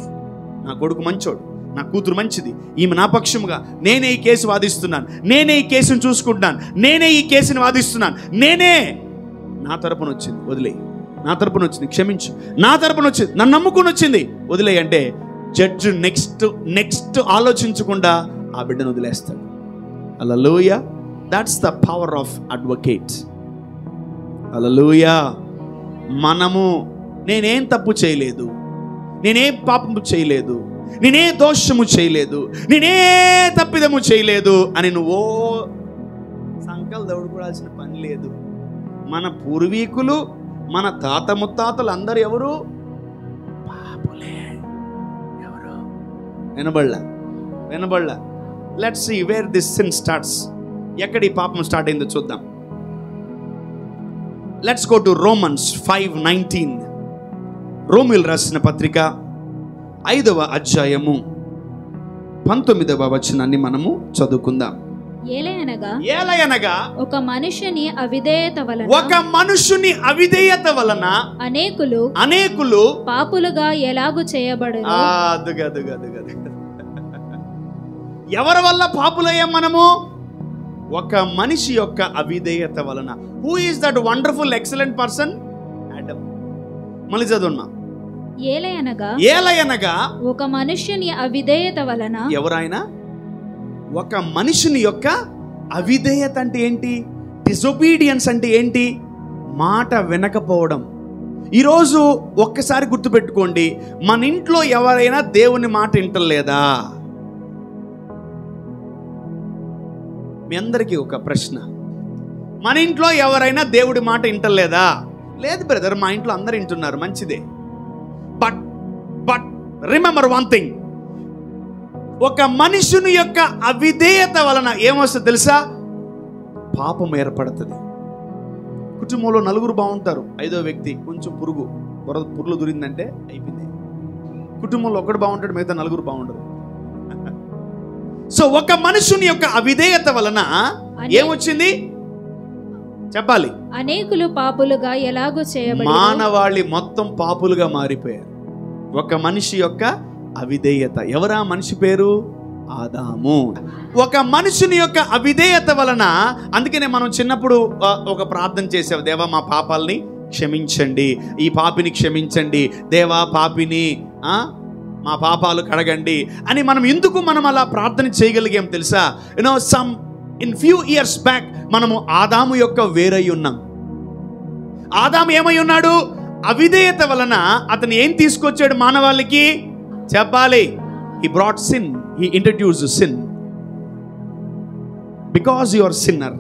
నా కొడుకు మంచోడు, నా కూతురు మంచిది, ఈమె నా పక్షముగా, నేనే ఈ కేసు వాదిస్తున్నాను, నేనే ఈ కేసును చూసుకుంటున్నాను, నేనే ఈ కేసుని వాదిస్తున్నాను, నేనే, నా తరపున వచ్చింది వదిలే, నా తరపున వచ్చింది క్షమించు, నా తరపున వచ్చింది, నన్ను నమ్ముకుని వచ్చింది వదిలే అంటే, జడ్జి నెక్స్ట్ ఆలోచించకుండా ఆ బిడ్డను వదిలేస్తాడు. హల్లెలూయా. That's the power of advocate. హల్లెలూయా. మనము నేనేం తప్పు చేయలేదు, నేనేం పాపము చేయలేదు, నేనే దోషము చేయలేదు, నేనే తప్పిదము చేయలేదు అని నువ్వు సంకల్ దౌడుకోవాల్సిన పని లేదు. మన పూర్వీకులు, మన తాత ముత్తాతలు అందరు ఎవరు? పాపులే. ఎవరు? వినబడలా. Let's see where this sin starts. ఎక్కడ ఈ పాపం స్టార్ట్ అయిందో చూద్దాం. Let's go to Romans 5:19. రోమిల్ రాసిన పత్రిక 5వ అధ్యాయము 19వ వచనాన్ని మనము చదువుకుందాం. ఏలయనగా ఒక మనుషుని అవిధేయత వలన అనేకులు పాపులుగా ఎలాగు చేయబడును. ఎవరి వల్ల పాపులయ్యాం మనము? ఒక మనిషి యొక్క అవిధేయత వలన. Who is that wonderful excellent person? Adam. మళ్ళీ చదువున్నా. ఏలయనగా ఒక మనుష్యుని అవిధేయత వలన. ఎవరైనా ఒక మనుషుని యొక్క అవిధేయత అంటే ఏంటి? డిసొబీడియన్స్ అంటే ఏంటి? మాట వినకపోవడం. ఈరోజు ఒక్కసారి గుర్తుపెట్టుకోండి, మన ఇంట్లో ఎవరైనా దేవుని మాట వింటలేదా? మీ అందరికీ ఒక ప్రశ్న, మన ఇంట్లో ఎవరైనా దేవుడి మాట వింటలేదా? లేదు బ్రదర్, మా ఇంట్లో అందరు వింటున్నారు, మంచిదే. బట్ రిమెంబర్ వన్ థింగ్, ఒక మనుషుని యొక్క అవిధేయత వలన ఏమొస్తుంది తెలుసా? పాపం ఏర్పడుతుంది. కుటుంబంలో 4 బాగుంటారు, 5వ వ్యక్తి కొంచెం పురుగులు దూరిందంటే అయిపోయింది. కుటుంబంలో ఒకడు బాగుంటాడు, మిగతా 4 బాగుండరు. సో ఒక మనుషుని యొక్క అవిధేయత వలన ఏమొచ్చింది చెప్పాలి? అనేకులు పాపులుగా ఎలాగో చేయబడి, మానవాళి మొత్తం పాపులుగా మారిపోయారు. ఒక మనిషి యొక్క అవిధేయత. ఎవరా మనిషి పేరు? ఆదాము. ఒక మనుషుని యొక్క అవిధేయత వలన, అందుకనే మనం చిన్నప్పుడు ఒక ప్రార్థన చేసావు, దేవా మా పాపాలని క్షమించండి, ఈ పాపిని క్షమించండి, దేవా పాపిని మా పాపాలు కడగండి అని మనం అలా ప్రార్థన చేయగలిగాం తెలుసా? ఇన్ ఫ్యూ ఇయర్స్ బ్యాక్ మనము ఆదాము యొక్క వేరై ఉన్నాం. ఆదాము ఏమై ఉన్నాడు? అవిధేయత వలన అతను ఏం తీసుకొచ్చాడు మానవాళికి చెప్పాలి? He brought sin. He introduced sin. Because you are sinner,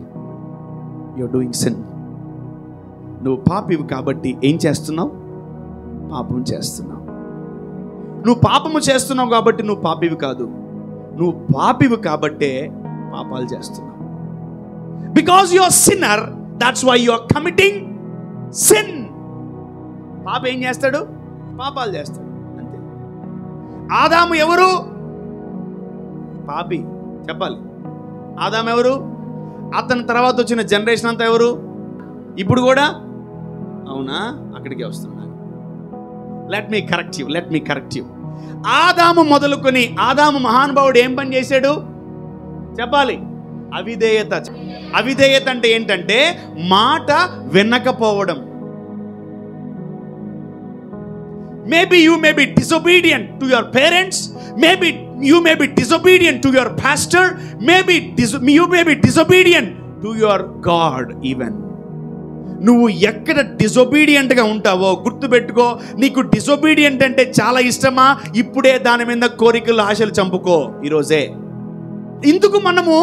you are doing sin. నువ్వు పాపివి కాబట్టి ఏం చేస్తున్నావు? పాపం చేస్తున్నావు. నువ్వు పాపము చేస్తున్నావు కాబట్టి నువ్వు పాపివి కాదు, నువ్వు పాపివి కాబట్టే పాపాలు చేస్తున్నావు. Because you are sinner, that's why you are committing sin. పాప ఏం చేస్తాడు? పాపాలు చేస్తాడు, అంతే. ఆదాము ఎవరు? పాపి. చెప్పాలి, ఆదాము ఎవరు? అతని తర్వాత వచ్చిన జనరేషన్ అంతా ఎవరు? ఇప్పుడు కూడా అవునా? అక్కడికే వస్తున్నారు. Let me correct you. ఆదాము మొదలుకొని ఆదాము మహానుభావుడు ఏం పని చేశాడు చెప్పాలి? అవిధేయత. అవిధేయత అంటే ఏంటంటే మాట వినకపోవడం. Maybe you may be disobedient to your parents. Maybe you may be disobedient to your pastor. Maybe you may be disobedient to your God even. నువ్వు ఎక్కడ డిజొబీడియంట్గా ఉంటావో గుర్తుపెట్టుకో. నీకు డిజొబీడియంట్ అంటే చాలా ఇష్టమా? ఇప్పుడే దాని మీద కోరికలు ఆశలు చంపుకో ఈరోజే. ఇందుకు మనము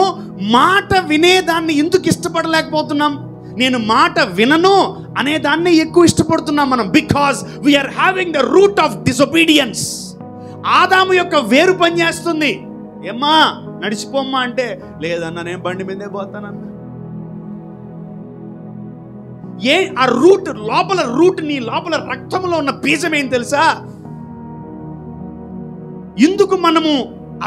మాట వినేదాన్ని ఎందుకు ఇష్టపడలేకపోతున్నాం? నేను మాట వినను అనే దాన్ని ఎక్కువ ఇష్టపడుతున్నాం మనం. Because we are having the root of disobedience. ఆదాము యొక్క వేరు పనిచేస్తుంది. ఏమ్మా నడిచిపోమ్మా అంటే, లేదన్నా నేను బండి మీదే పోతానన్నా. ఆ రూట్ లోపల, నీ లోపల రక్తంలో ఉన్న బీజం ఏం తెలుసా? ఎందుకు మనము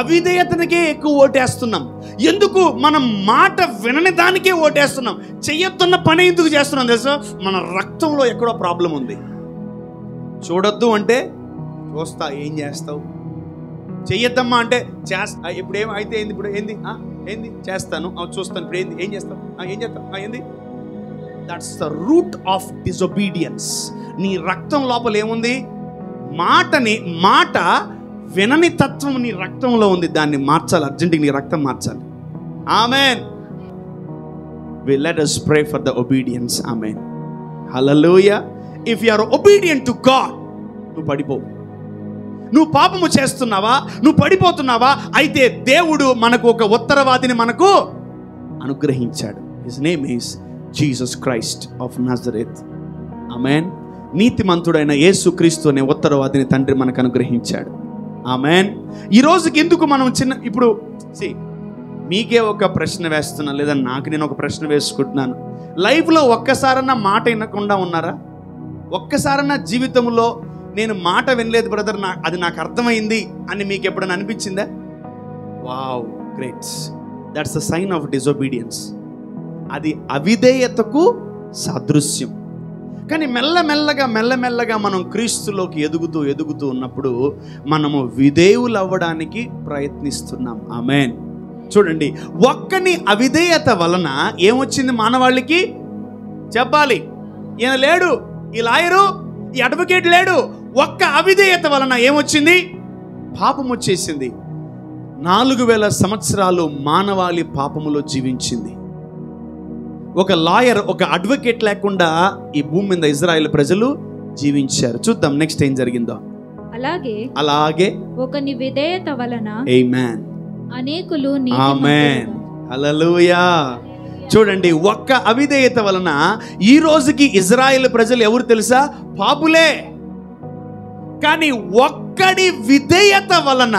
అవిధేయతనికే ఎక్కువ ఓటేస్తున్నాం? ఎందుకు మనం మాట వినని దానికే ఓటేస్తున్నాం? చెయ్యొద్దున్న పని ఎందుకు చేస్తున్నాం తెలుసా? మన రక్తంలో ఎక్కడో ప్రాబ్లం ఉంది. చూడొద్దు అంటే చూస్తా, ఏం చేస్తావు? చెయ్యొద్దమ్మా అంటే చేస్తా. ఇప్పుడు ఏమైతే ఏంది? ఇప్పుడు ఏంది చేస్తాను, చూస్తాను. ఇప్పుడు ఏంది? ఏం చేస్తావు? ఏం చేస్తావు? ఏంది? That's the root of disobedience. నీ రక్తం లోపల ఏముంది? మాట వినని తత్వం నీ రక్తంలో ఉంది. దాన్ని మార్చాలి, అర్జెంటుగా నీ రక్తం మార్చాలి. ఆమేన్. Let us pray for the obedience. Amen. Hallelujah. If you are obedient to God, నువ్వు పడిపోవు. నువ్వు పాపము చేస్తున్నావా? నువ్వు పడిపోతున్నావా? అయితే దేవుడు మనకు ఒక ఉత్తరవాదిని మనకు అనుగ్రహించాడు. His name is Jesus Christ of Nazareth. Amen. నీతిమంతుడైన యేసుక్రీస్తు అనే ఉత్తరవాదిని తండ్రి మనకు అనుగ్రహించాడు. ఆమెన్. ఈ రోజుకి ఎందుకు మనం ఇప్పుడు మీకే ఒక ప్రశ్న వేస్తున్నా, లేదా నాకు నేను ఒక ప్రశ్న వేసుకుంటున్నాను. లైఫ్లో ఒక్కసారన్నా మాట వినకుండా ఉన్నారా? ఒక్కసారన్నా జీవితంలో నేను మాట వినలేదు బ్రదర్, అది నాకు అర్థమైంది అని మీకు ఎప్పుడైనా అనిపించిందా? Wow, great. That's the sign of disobedience. అది అవిధేయతకు సాదృశ్యం. కానీ మెల్లమెల్లగా మనం క్రీస్తులోకి ఎదుగుతూ ఉన్నప్పుడు మనము విధేయులు అవ్వడానికి ప్రయత్నిస్తున్నాం. ఆమేన్. చూడండి, ఒక్కని అవిధేయత వలన ఏమొచ్చింది మానవాళికి చెప్పాలి? ఈయన లేడు, ఈ లాయరు, ఈ అడ్వకేట్ లేడు. ఒక్క అవిధేయత వలన ఏమొచ్చింది? పాపం వచ్చేసింది. 4000 సంవత్సరాలు మానవాళి పాపములో జీవించింది. ఒక లాయర్, ఒక అడ్వకేట్ లేకుండా ఈ భూమి మీద ఇజ్రాయెల్ ప్రజలు జీవించారు. చూద్దాం నెక్స్ట్ ఏం జరిగిందో. అలాగే ఒకని విధేయత వలన ఆమేన్ అనేకులు ఆమేన్ హల్లెలూయా. చూడండి, ఒక్క అవిధేయత వలన ఈ రోజుకి ఇజ్రాయెల్ ప్రజలు ఎవరు తెలుసా? పాపులే. కానీ ఒక్కడి విధేయత వలన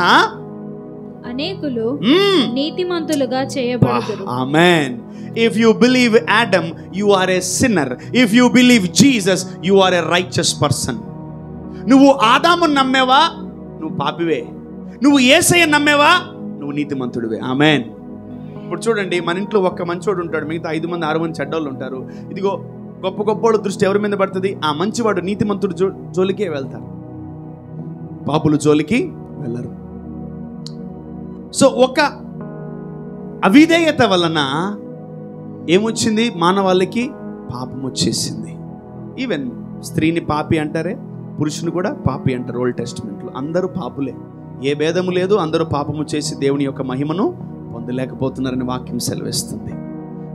అనేకులు నీతిమంతులుగా చేయబడుదురు. ఆమేన్. If you believe Adam, you are a sinner. If you believe Jesus, you are a righteous person. నువ్వు ఆదామును నమ్మేవా? నువ్వు పాపివే. నువ్వు యేసయ్యను నమ్మేవా? నువ్వు నీతిమంతుడివే. ఆమేన్. ఇప్పుడు చూడండి, మన ఇంట్లో ఒక్క మంచోడు ఉంటాడు, మిగతా 5 మంది 6 మంది చెడ్డోళ్ళు ఉంటారు. ఇదిగో గొప్పవాళ్ళ దృష్టి ఎవరి మీద పడుతుంది? ఆ మంచివాడు నీతిమంతుడు జోలికే వెళ్తారు, పాపులు జోలికి వెళ్ళరు. సో ఒక అవిధేయత వలన ఏమొచ్చింది? మానవాళికి పాపం వచ్చేసింది. ఈవెన్ స్త్రీని పాపి అంటారే, పురుషుని కూడా పాపి అంటారు. ఓల్డ్ టెస్టిమెంట్లో అందరూ పాపులే, ఏ భేదము లేదు. అందరూ పాపము చేసి దేవుని యొక్క మహిమను పొందలేకపోతున్నారని వాక్యం సెలవిస్తుంది.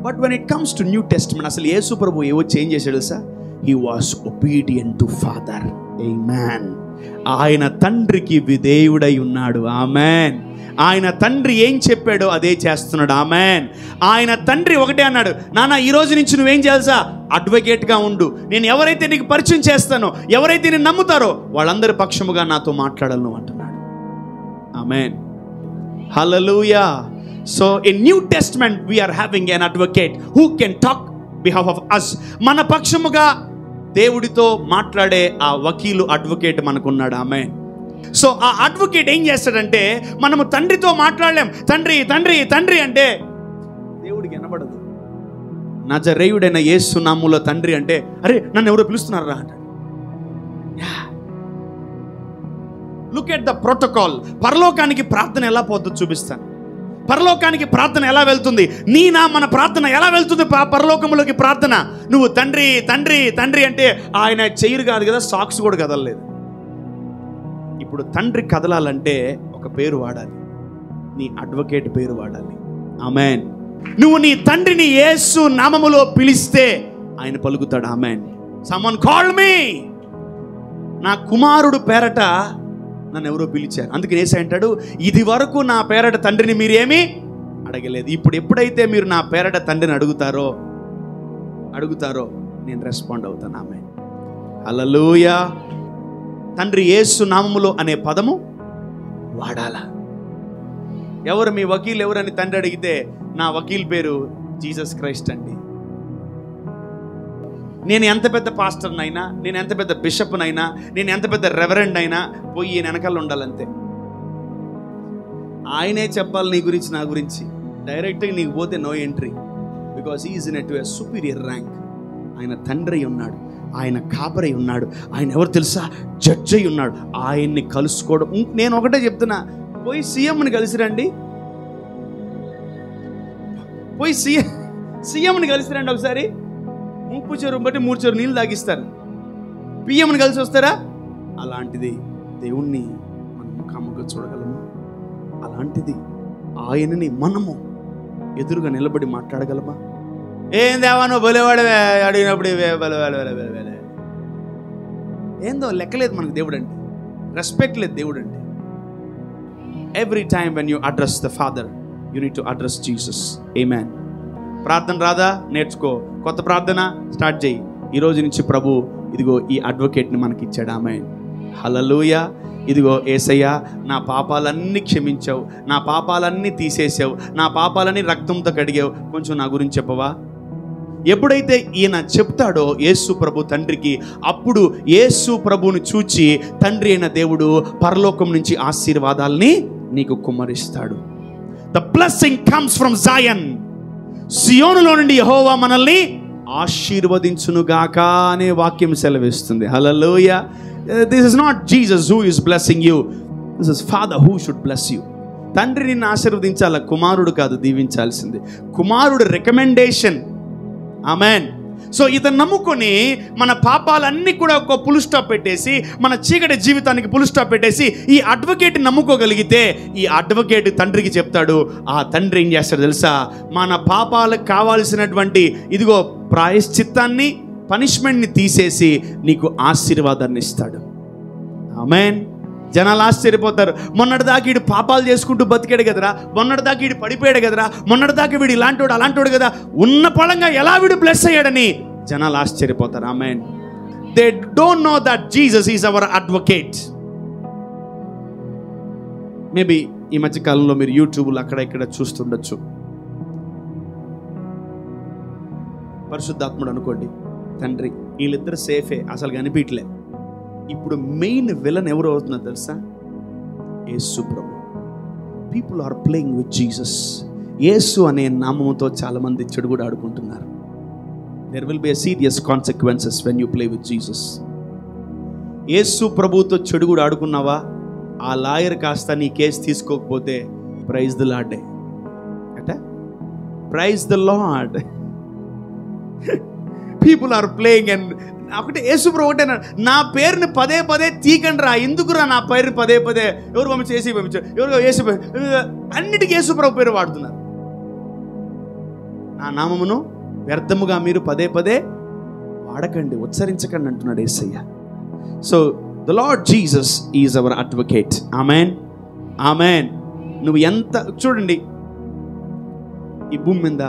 But when it comes to new testament, అసలు యేసు ప్రభు ఏవో చేంజ్ చేశాడు తెలుసా? He was obedient to father. Amen. ఆయన తండ్రికి విధేయుడై ఉన్నాడు. ఆమేన్. ఆయన తండ్రి ఏం చెప్పాడో అదే చేస్తున్నాడు. ఆమేన్. ఆయన తండ్రి ఒకటే అన్నాడు, నాన్న ఈ రోజు నుంచి నువ్వేం చేయాల్సా? అడ్వకేట్గా ఉండు. నేను ఎవరైతే నీకు పరిచయం చేస్తానో, ఎవరైతే నేను నమ్ముతారో వాళ్ళందరి పక్షముగా నాతో మాట్లాడాలను అంటున్నాడు. Amen. Hallelujah. So in new testament we are having an advocate who can talk behalf of us. మన పక్షముగా దేవుడితో మాట్లాడే ఆ వకీలు, అడ్వకేట్ మనకున్నాడు. ఆమేన్. సో ఆ అడ్వకేట్ ఏం చేస్తాడంటే, మనము తండ్రితో మాట్లాడలేం. తండ్రి తండ్రి తండ్రి అంటే దేవుడికి వినబడదు. నజరేయుడైన యేసు నామములో తండ్రి అంటే, అరే నన్ను ఎవరో పిలుస్తున్నారా అంటాడు. Look at the protocol. పరలోకానికి ప్రార్థన ఎలా పోతుందో చూపిస్తాను. పరలోకానికి ప్రార్థన ఎలా వెళ్తుంది? మన ప్రార్థన ఎలా వెళ్తుంది పరలోకములోకి ప్రార్థన? నువ్వు తండ్రి తండ్రి తండ్రి అంటే ఆయన చెయ్యరు కాదు కదా, సాక్స్ కూడా కదలలేదు. ఇప్పుడు తండ్రి కదలాలంటే ఒక పేరు వాడాలి, నీ అడ్వకేట్ పేరు వాడాలి. ఆమేన్. నువ్వు నీ తండ్రిని యేసు నామములో పిలిస్తే ఆయన పలుకుతాడు. ఆమేన్. Someone called me. నా కుమారుడు పేరట నన్ను ఎవరో పిలిచారు. అందుకే యేసయ్య అంటాడు, ఇది వరకు నా పేరట తండ్రిని మీరేమీ అడగలేదు. ఇప్పుడు ఎప్పుడైతే మీరు నా పేరట తండ్రిని అడుగుతారో నేను రెస్పాండ్ అవుతాను. ఆమేన్. హల్లెలూయా. తండ్రి యేసు నామములో అనే పదము వాడాలా. ఎవరు మీ వకీల్ ఎవరని తండ్రి అడిగితే, నా వకీల్ పేరు జీసస్ క్రైస్ట్ అండి. నేను ఎంత పెద్ద పాస్టర్నైనా, నేను ఎంత పెద్ద బిషప్నైనా, నేను ఎంత పెద్ద రెవరెండ్ అయినా పోయి ఈయన వెనకాల ఉండాలంతే. ఆయనే చెప్పాలి నీ గురించి, నా గురించి. డైరెక్ట్గా నీకు పోతే no entry, because he is in a superior rank. ఆయన తండ్రి ఉన్నాడు, ఆయన కాపరి ఉన్నాడు, ఆయన ఎవరు తెలుసా? జడ్జి అయి ఉన్నాడు. ఆయన్ని కలుసుకోవడం. నేను ఒకటే చెప్తున్నా, పోయి సీఎంని కలిసిరండి, పోయి సీఎంని కలిసిరండి ఒకసారి. ముప్పు చెరువు బట్టి 3 చెరువు నీళ్ళు తాగిస్తారు. పిఎంని కలిసి వస్తారా? అలాంటిది దేవుణ్ణి మనం ముఖాముఖంగా చూడగలము. అలాంటిది ఆయనని మనము ఎదురుగా నిలబడి మాట్లాడగలమా? ఏం దేవానో బలివాడవే అడిగినప్పుడు ఏందో లెక్కలేదు మనకు దేవుడు అంటే, రెస్పెక్ట్ లేదు దేవుడు అంటే. Every time when you address the father you need to address Jesus. Amen. ప్రార్థన రాదా? నేర్చుకో. కొత్త ప్రార్థన స్టార్ట్ చేయి. ఈ రోజు నుంచి ప్రభు ఇదిగో ఈ అడ్వకేట్ని మనకి ఇచ్చాడు. ఆమేన్. హల్లెలూయా. ఇదిగో యేసయ్యా, నా పాపాలన్నీ క్షమించావు, నా పాపాలన్నీ తీసేసావు, నా పాపాలన్నీ రక్తంతో కడిగావు, కొంచెం నా గురించి చెప్పవా? ఎప్పుడైతే ఈయన చెప్తాడో యేసు ప్రభు తండ్రికి, అప్పుడు యేసు ప్రభుని చూచి తండ్రి అయిన దేవుడు పరలోకం నుంచి ఆశీర్వాదాల్ని నీకు కుమ్మరిస్తాడు. The blessing comes from Zion. సియోనులో నుండి యెహోవా మనల్ని ఆశీర్వదించునుగాక అనే వాక్యం సెలవిస్తుంది. Hallelujah. This is not Jesus who is blessing you, this is father who should bless you. తండ్రి నిన్ను ఆశీర్వదించాల, కుమారుడు కాదు దీవించాల్సింది. కుమారుడు రికమెండేషన్. ఆమేన్. సో ఇతను నమ్ముకొని మన పాపాలన్నీ కూడా ఒక పుల్ స్టాప్ పెట్టేసి, మన చీకటి జీవితానికి పుల్ స్టాప్ పెట్టేసి ఈ అడ్వకేట్ నమ్ముకోగలిగితే, ఈ అడ్వకేట్ తండ్రికి చెప్తాడు. ఆ తండ్రి ఏం చేస్తాడు తెలుసా? మన పాపాలకు కావాల్సినటువంటి ఇదిగో ప్రాయశ్చిత్తాన్ని, పనిష్మెంట్ని తీసేసి నీకు ఆశీర్వాదాన్ని ఇస్తాడు. ఆమేన్. జనాలు ఆశ్చర్యపోతారు. మొన్నటిదాకా వీడు పాపాలు చేసుకుంటూ బతికాడు కదరా, మొన్నటిదాకా వీడు పడిపోయాడు కదరా, మొన్నటిదాకా వీడు ఇలాంటోడు అలాంటోడు కదా, ఉన్న పళంగా ఎలా వీడు బ్లెస్ అయ్యాడని జనాలు ఆశ్చర్యపోతారు. Amen. They don't know that Jesus is our advocate. Maybe ఈ మధ్య కాలంలో మీరు యూట్యూబ్లో అక్కడ ఇక్కడ చూస్తుండొచ్చు. పరిశుద్ధాత్ముడు అనుకోండి, తండ్రి, వీళ్ళిద్దరు సేఫే, అసలు కనిపించలే. ఇప్పుడు మెయిన్ విలన్ ఎవరు అవుతుందో తెలుసా? యేసు ప్రభు. People are playing with Jesus. Yesu అనే నామముతో చాలా మంది చెడు కూడా ఆడుకుంటున్నారు. There will be a serious consequences when you play with Jesus. Yesu ప్రభుతో చెడు కూడా ఆడుకున్నావా, ఆ లాయర్ కాస్త నీ కేసు తీసుకోకపోతే ప్రైజ్ ద లార్డ్ అంటే praise the Lord. People are playing and ఒకటే యేసుప్రభు ఒకటే నా పేరుని పదే పదే తీకండి రా, ఎందుకురా నా పేరుని పదే పదే ఎవరు పంపించారు, ఎవరు యేసు, అన్నిటికీ యేసుప్రభు పేరు వాడుతున్నారు. నా నామమును వ్యర్థముగా మీరు పదే పదే వాడకండి, ఉచ్చరించకండి అంటున్నాడు Yesayya. So the lord Jesus is our advocate. Amen, amen. నువ్వు ఎంత చూడండి, ఈ భూమి మీద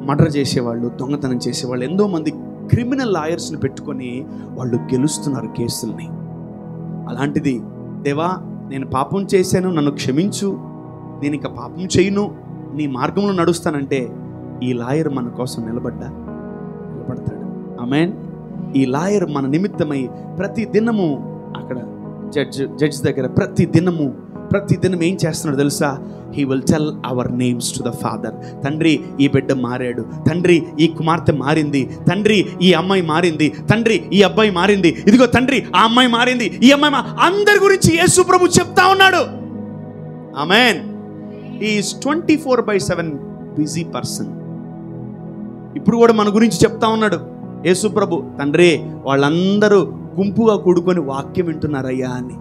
మర్డర్ చేసేవాళ్ళు, దొంగతనం చేసేవాళ్ళు, ఎంతో మంది క్రిమినల్ లాయర్స్ని పెట్టుకొని వాళ్ళు గెలుస్తున్నారు కేసుల్ని. అలాంటిది దేవా నేను పాపం చేశాను, నన్ను క్షమించు, నేను ఇక పాపం చేయను, నీ మార్గంలో నడుస్తానంటే ఈ లాయర్ మన కోసం నిలబడతాడు. ఆమేన్. ఈ లాయర్ మన నిమిత్తమై ప్రతి దినము అక్కడ జడ్జ్ దగ్గర ప్రతి దినం ఏం చేస్తున్నాడు తెలుసా? He will tell hour names to the father. తండ్రి ఈ బిడ్డ మారాడు, తండ్రి ఈ కుమార్తె మారింది, తండ్రి ఈ అమ్మాయి మారింది, తండ్రి ఈ అబ్బాయి మారింది, ఇదిగో తండ్రి ఆ అమ్మాయి మారింది, ఈ అమ్మాయి అందరి గురించి యేసు ప్రభు చెప్తా ఉన్నాడు. Amen. He is 24/7 busy person. ఇప్పుడు కూడా మన గురించి చెప్తా ఉన్నాడు యేసు ప్రభు. తండ్రి వాళ్ళందరూ గుంపుగా కూడుకొని వాక్యం వింటున్నారయ్యా అని.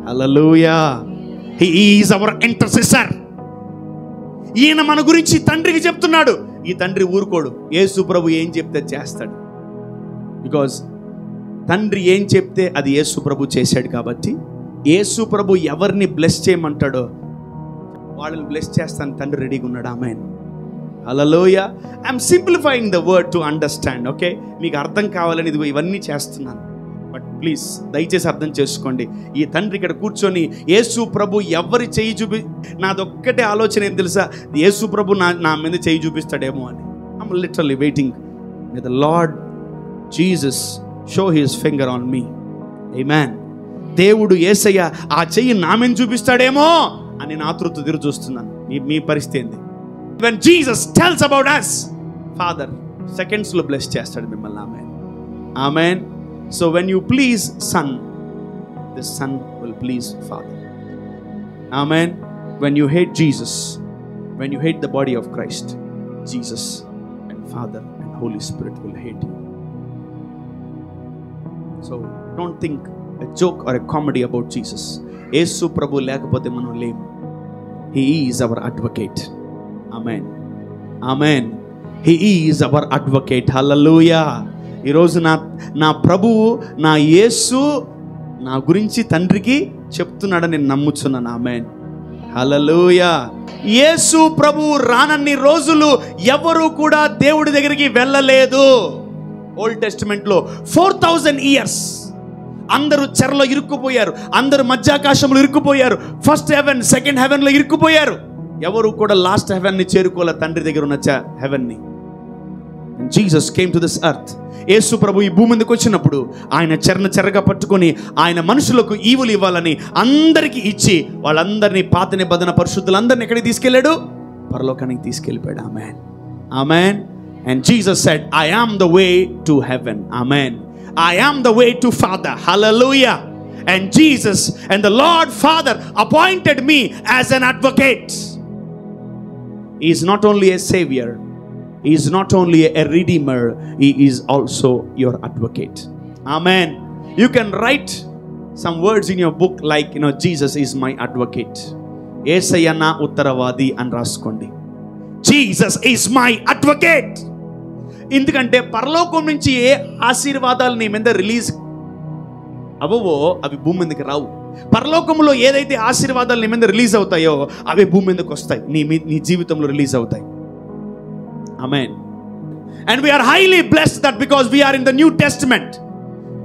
Hallelujah. He is our intercessor. ఈయన మన గురించి తండ్రికి చెప్తున్నాడు. ఈ తండ్రి ఊరుకోడు, యేసు ప్రభు ఏం చెప్తే చేస్తాడు. బికాజ్ తండ్రి ఏం చెప్తే అది యేసు ప్రభు చేశాడు కాబట్టి, యేసు ప్రభు ఎవరిని బ్లెస్ చేయమంటాడో వాళ్ళని బ్లెస్ చేస్తాను తండ్రి రెడీగా ఉన్నాడు. Amen. Hallelujah. I'm simplifying the word to understand. Okay, మీకు అర్థం కావాలని ఇదిగో ఇవన్నీ చేస్తున్నాను. బట్ ప్లీజ్ దయచేసి అర్థం చేసుకోండి. ఈ తండ్రి ఇక్కడ కూర్చొని యేసు ప్రభు ఎవరి చేయి నాదొక్కటే ఆలోచన ఏం తెలుసా? యేసు ప్రభు నా మీద చేయి చూపిస్తాడేమో అని. I'm literally waiting. May the lord Jesus show his finger on me. Amen. దేవుడు యేసయ్య ఆ చెయ్యి నా మీద చూపిస్తాడేమో అని నా ఆతృత ఎదురు చూస్తున్నాను. మీ పరిస్థితి ఏంది? When Jesus tells about us, Father seconds lo bless chestadu mimmalni. Amen, amen. So when you please Son, the Son will please Father. Amen. When you hate Jesus, when you hate the body of Christ, Jesus and Father and Holy Spirit will hate you. So don't think a joke or a comedy about Jesus. Yesu Prabhu lekapothe manam lem. He is our advocate. Amen, amen. He is our advocate. Hallelujah. ఈ రోజు నా ప్రభువు, నా యేసు నా గురించి తండ్రికి చెప్తున్నాడని నేను నమ్ముచున్నాను. ఆమేన్. హల్లెలూయా. యేసు ప్రభువు రానన్ని రోజులు ఎవరు కూడా దేవుడి దగ్గరికి వెళ్ళలేదు. ఓల్డ్ టెస్టిమెంట్ లో 4000 ఇయర్స్ అందరూ చెరలో ఇరుక్కుపోయారు, అందరూ మధ్యాకాశంలో ఇరుక్కుపోయారు, ఫస్ట్ హెవెన్ సెకండ్ హెవెన్ లో ఇరుక్కుపోయారు. ఎవరు కూడా లాస్ట్ హెవెన్ ని చేరుకోలే, తండ్రి దగ్గర ఉన్న హెవెన్ ని. Jesus came to this earth. యేసు ప్రభు ఈ భూమి మీదకి వచ్చినప్పుడు ఆయన చెరగా పట్టుకొని ఆయన మనుషులకు ఈవులు ఇవ్వాలని అందరికీ ఇచ్చి వాళ్ళందరినీ పాత నిబంధన పరిశుద్ధులందరినీ ఎక్కడికి తీసుకెళ్ళాడు? పరలోకానికి తీసుకెళ్ళిపోయాడు. ఆమేన్, ఆమేన్. And Jesus said, I am the way to heaven. Amen. I am the way to Father. Hallelujah. And Jesus and the Lord Father appointed me as an advocate. He is not only a savior, he is not only a redeemer, he is also your advocate. Amen. You can write some words in your book like, Jesus is my advocate. Yesaya na uttaravadi అని రాసుకోండి. Jesus is my advocate. ఎందుకంటే పరలోకం నుంచి ఏ ఆశీర్వాదాలు నీ మీద release అవవో అవి భూమి మీదకి రావు. పరలోకంలో ఏదైతే ఆశీర్వాదాలు నీ మీద రిలీజ్ అవుతాయో అవి భూమి మీదకి వస్తాయి, నీ జీవితంలో రిలీజ్ అవుతాయి. Amen. And we are highly blessed that because we are in the new testament.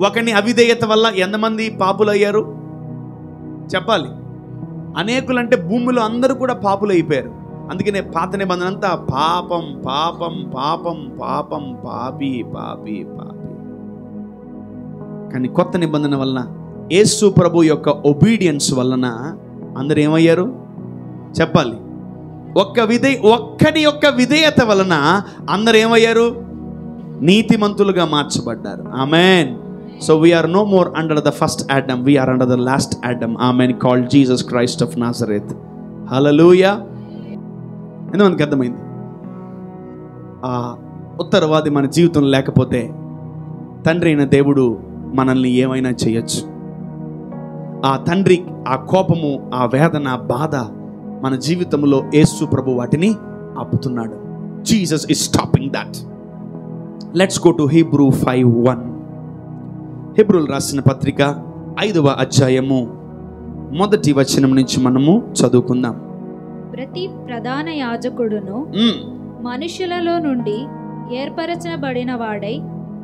ఒకని అవిధేయత వల్ల ఎంతమంది పాపులు అయ్యారు చెప్పాలి? అనేకులంటే భూమిలో అందరూ కూడా పాపులు అయిపోయారు. అందుకనే పాత నిబంధన అంతా పాపం పాపం పాపం పాపం పాపి పాపి పాపి. కానీ కొత్త నిబంధన వలన యేసు ప్రభు యొక్క ఒబీడియన్స్ వలన అందరూ ఏమయ్యారు చెప్పాలి? ఒక్కడి యొక్క విధేయత వలన అందరూ ఏమయ్యారు? నీతిమంతులుగా మార్చబడ్డారు. ఆమేన్. So we are no more under the first Adam, we are under the last Adam. Amen. Called Jesus Christ of Nazareth. హల్లెలూయా. ఎంతమందికి అర్థమైంది? ఆ ఉత్తరవాది మన జీవితంలో లేకపోతే తండ్రి అయిన దేవుడు మనల్ని ఏమైనా చేయొచ్చు. ఆ తండ్రి ఆ కోపము, ఆ వేదన, ఆ బాధ మన జీవితంలో యేసు ప్రభు వాటిని ఆపుతున్నాడు. Jesus is stopping that. Let's go to Hebrew 5:1. హెబ్రోలు రాసిన పత్రిక 5వ అధ్యాయము 1వ వచనం నుంచి మనము చదువుకుందాం. ప్రతి ప్రధాన యాజకుడును మనుషులలో నుండి ఏర్పరచబడిన వాడై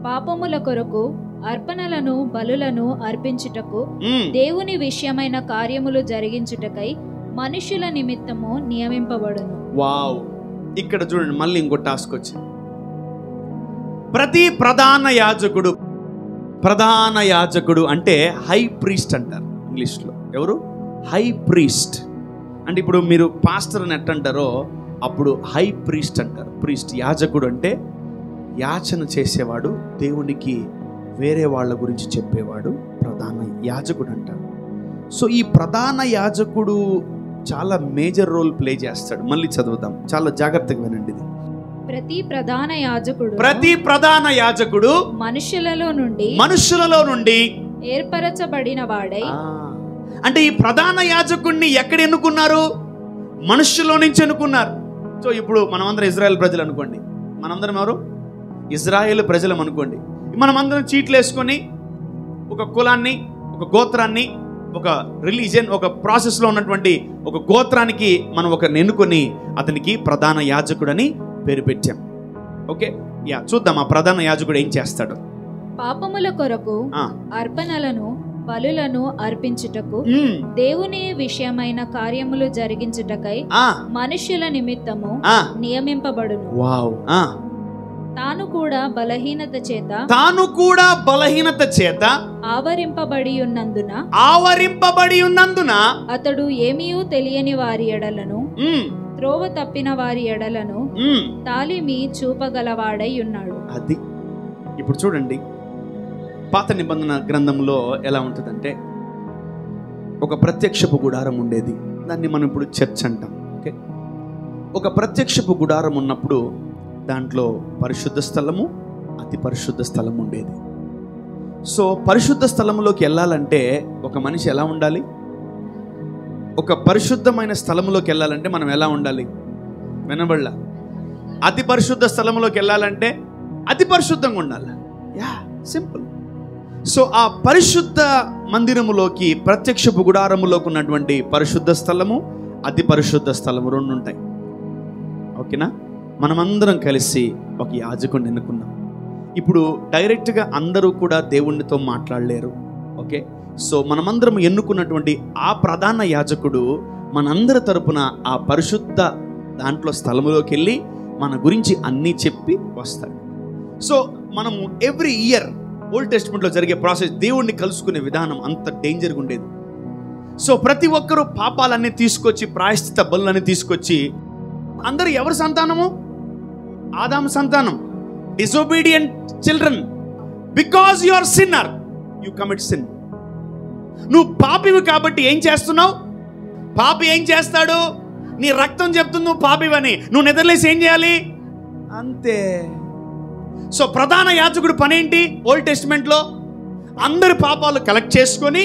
పాపముల కొరకు అర్పణలను బలులను అర్పించుటకు దేవుని విషయమైన కార్యములు జరిగించుటకై మనుషుల నిమిత్తము నియమింపబడును. వావ్, ఇక్కడ చూడండి, మళ్ళీ ఇంకో టాస్క్ వచ్చింది. ప్రతి ప్రధాన యాజకుడు, ప్రధాన యాజకుడు అంటే హై ప్రీస్ట్ అంటారు ఇంగ్లీష్లో. ఎవరు? High priest. అంటే ఇప్పుడు మీరు పాస్టర్ అని ఎట్టంటారో అప్పుడు హై ప్రీస్ట్ అంటారు. ప్రీస్ట్, యాజకుడు అంటే యాచన చేసేవాడు, దేవునికి వేరే వాళ్ళ గురించి చెప్పేవాడు ప్రధాన యాజకుడు అంటారు. సో ఈ ప్రధాన యాజకుడు చాలా మేజర్ రోల్ ప్లే చేస్తాడు. మళ్ళీ చదువుదాం, చాలా జాగ్రత్తగా వినండి. ఇది ప్రతి ప్రధాన యాజకుడు మనుషులలో నుండి ఏర్పరచబడిన వాడై. అంటే ఈ ప్రధాన యాజకుడిని ఎక్కడ ఎన్నుకున్నారు? మనుషుల్లో నుంచి ఎన్నుకున్నారు. సో ఇప్పుడు మనమందరం ఇజ్రాయెల్ ప్రజలు అనుకోండి. మనందరం ఎవరు? ఇజ్రాయేల్ ప్రజలం అనుకోండి. మనమందరం చీట్లు వేసుకొని ఒక కులాన్ని, ఒక గోత్రాన్ని, ఒక రిలీజియన్, ఒక ప్రాసెస్లో ఉన్నటువంటి ఒక గోత్రానికి మనం ఒకరిని ఎన్నుకొని అతనికి ప్రధాన యాజకుడని పేరు పెట్టాం. ఓకే, చూద్దాం ఆ ప్రధాన యాజకుడు ఏం చేస్తాడు. పాపముల కొరకు అర్పణలను బలులను అర్పించుటకు దేవుని విషయమైన కార్యములు జరిగించుటకై మనుష్యుల నిమిత్తము నియమింపబడును. వావ్. తాను కూడా బలహీనత చేత ఆవరింపబడి ఉన్నందున అతడు ఏమీయూ తెలియని వారి ఎడలను త్రోవ తప్పిన వారి ఎడలను తాలిమి చూపగలవాడై ఉన్నాడు. అది ఇప్పుడు చూడండి, పాత నిబంధన గ్రంథంలో ఎలా ఉంటుందంటే ఒక ప్రత్యక్షపు గుడారం ఉండేది. దాన్ని మనం ఇప్పుడు చర్చ్ అంటాం. ఓకే, ఒక ప్రత్యక్షపు గుడారం ఉన్నప్పుడు దాంట్లో పరిశుద్ధ స్థలము, అతి పరిశుద్ధ స్థలం ఉండేది. సో పరిశుద్ధ స్థలంలోకి వెళ్ళాలంటే ఒక మనిషి ఎలా ఉండాలి? ఒక పరిశుద్ధమైన స్థలంలోకి వెళ్ళాలంటే మనం ఎలా ఉండాలి? వినబడలా? అతి పరిశుద్ధ స్థలంలోకి వెళ్ళాలంటే అతి పరిశుద్ధంగా ఉండాలి. సింపుల్. సో ఆ పరిశుద్ధ మందిరములోకి, ప్రత్యక్షపు గుడారములోకి ఉన్నటువంటి పరిశుద్ధ స్థలము, అతి పరిశుద్ధ స్థలము రెండు ఉంటాయి. ఓకేనా? మనమందరం కలిసి ఒక యాజకుడిని ఎన్నుకున్నాం. ఇప్పుడు డైరెక్ట్గా అందరూ కూడా దేవునితో మాట్లాడలేరు. ఓకే, సో మనమందరం ఎన్నుకున్నటువంటి ఆ ప్రధాన యాజకుడు మనందరి తరపున ఆ పరిశుద్ధ దాంట్లో స్థలములోకి వెళ్ళి మన గురించి అన్నీ చెప్పి వస్తాడు. సో మనము ఎవ్రీ ఇయర్ ఓల్డ్ టెస్ట్మెంట్లో జరిగే ప్రాసెస్, దేవుణ్ణి కలుసుకునే విధానం అంత డేంజర్గా ఉండేది. సో ప్రతి ఒక్కరూ పాపాలన్నీ తీసుకొచ్చి, ప్రాయశ్చిత్త బలులన్నీ తీసుకొచ్చి, అందరూ ఎవరి సంతానము? ఆదాము సంతానం. Disobedient children. Because you are sinner, you commit sin. నువ్వు పాపివి కాబట్టి ఏం చేస్తున్నావు? పాపి ఏం చేస్తాడు? నీ రక్తం చెప్తుంది నువ్వు పాపివని. నువ్వు నిద్రలేసి ఏం చేయాలి? అంతే. సో ప్రధాన యాజకుడు పనేంటి? ఓల్డ్ టెస్ట్మెంట్లో అందరి పాపాలు కలెక్ట్ చేసుకొని,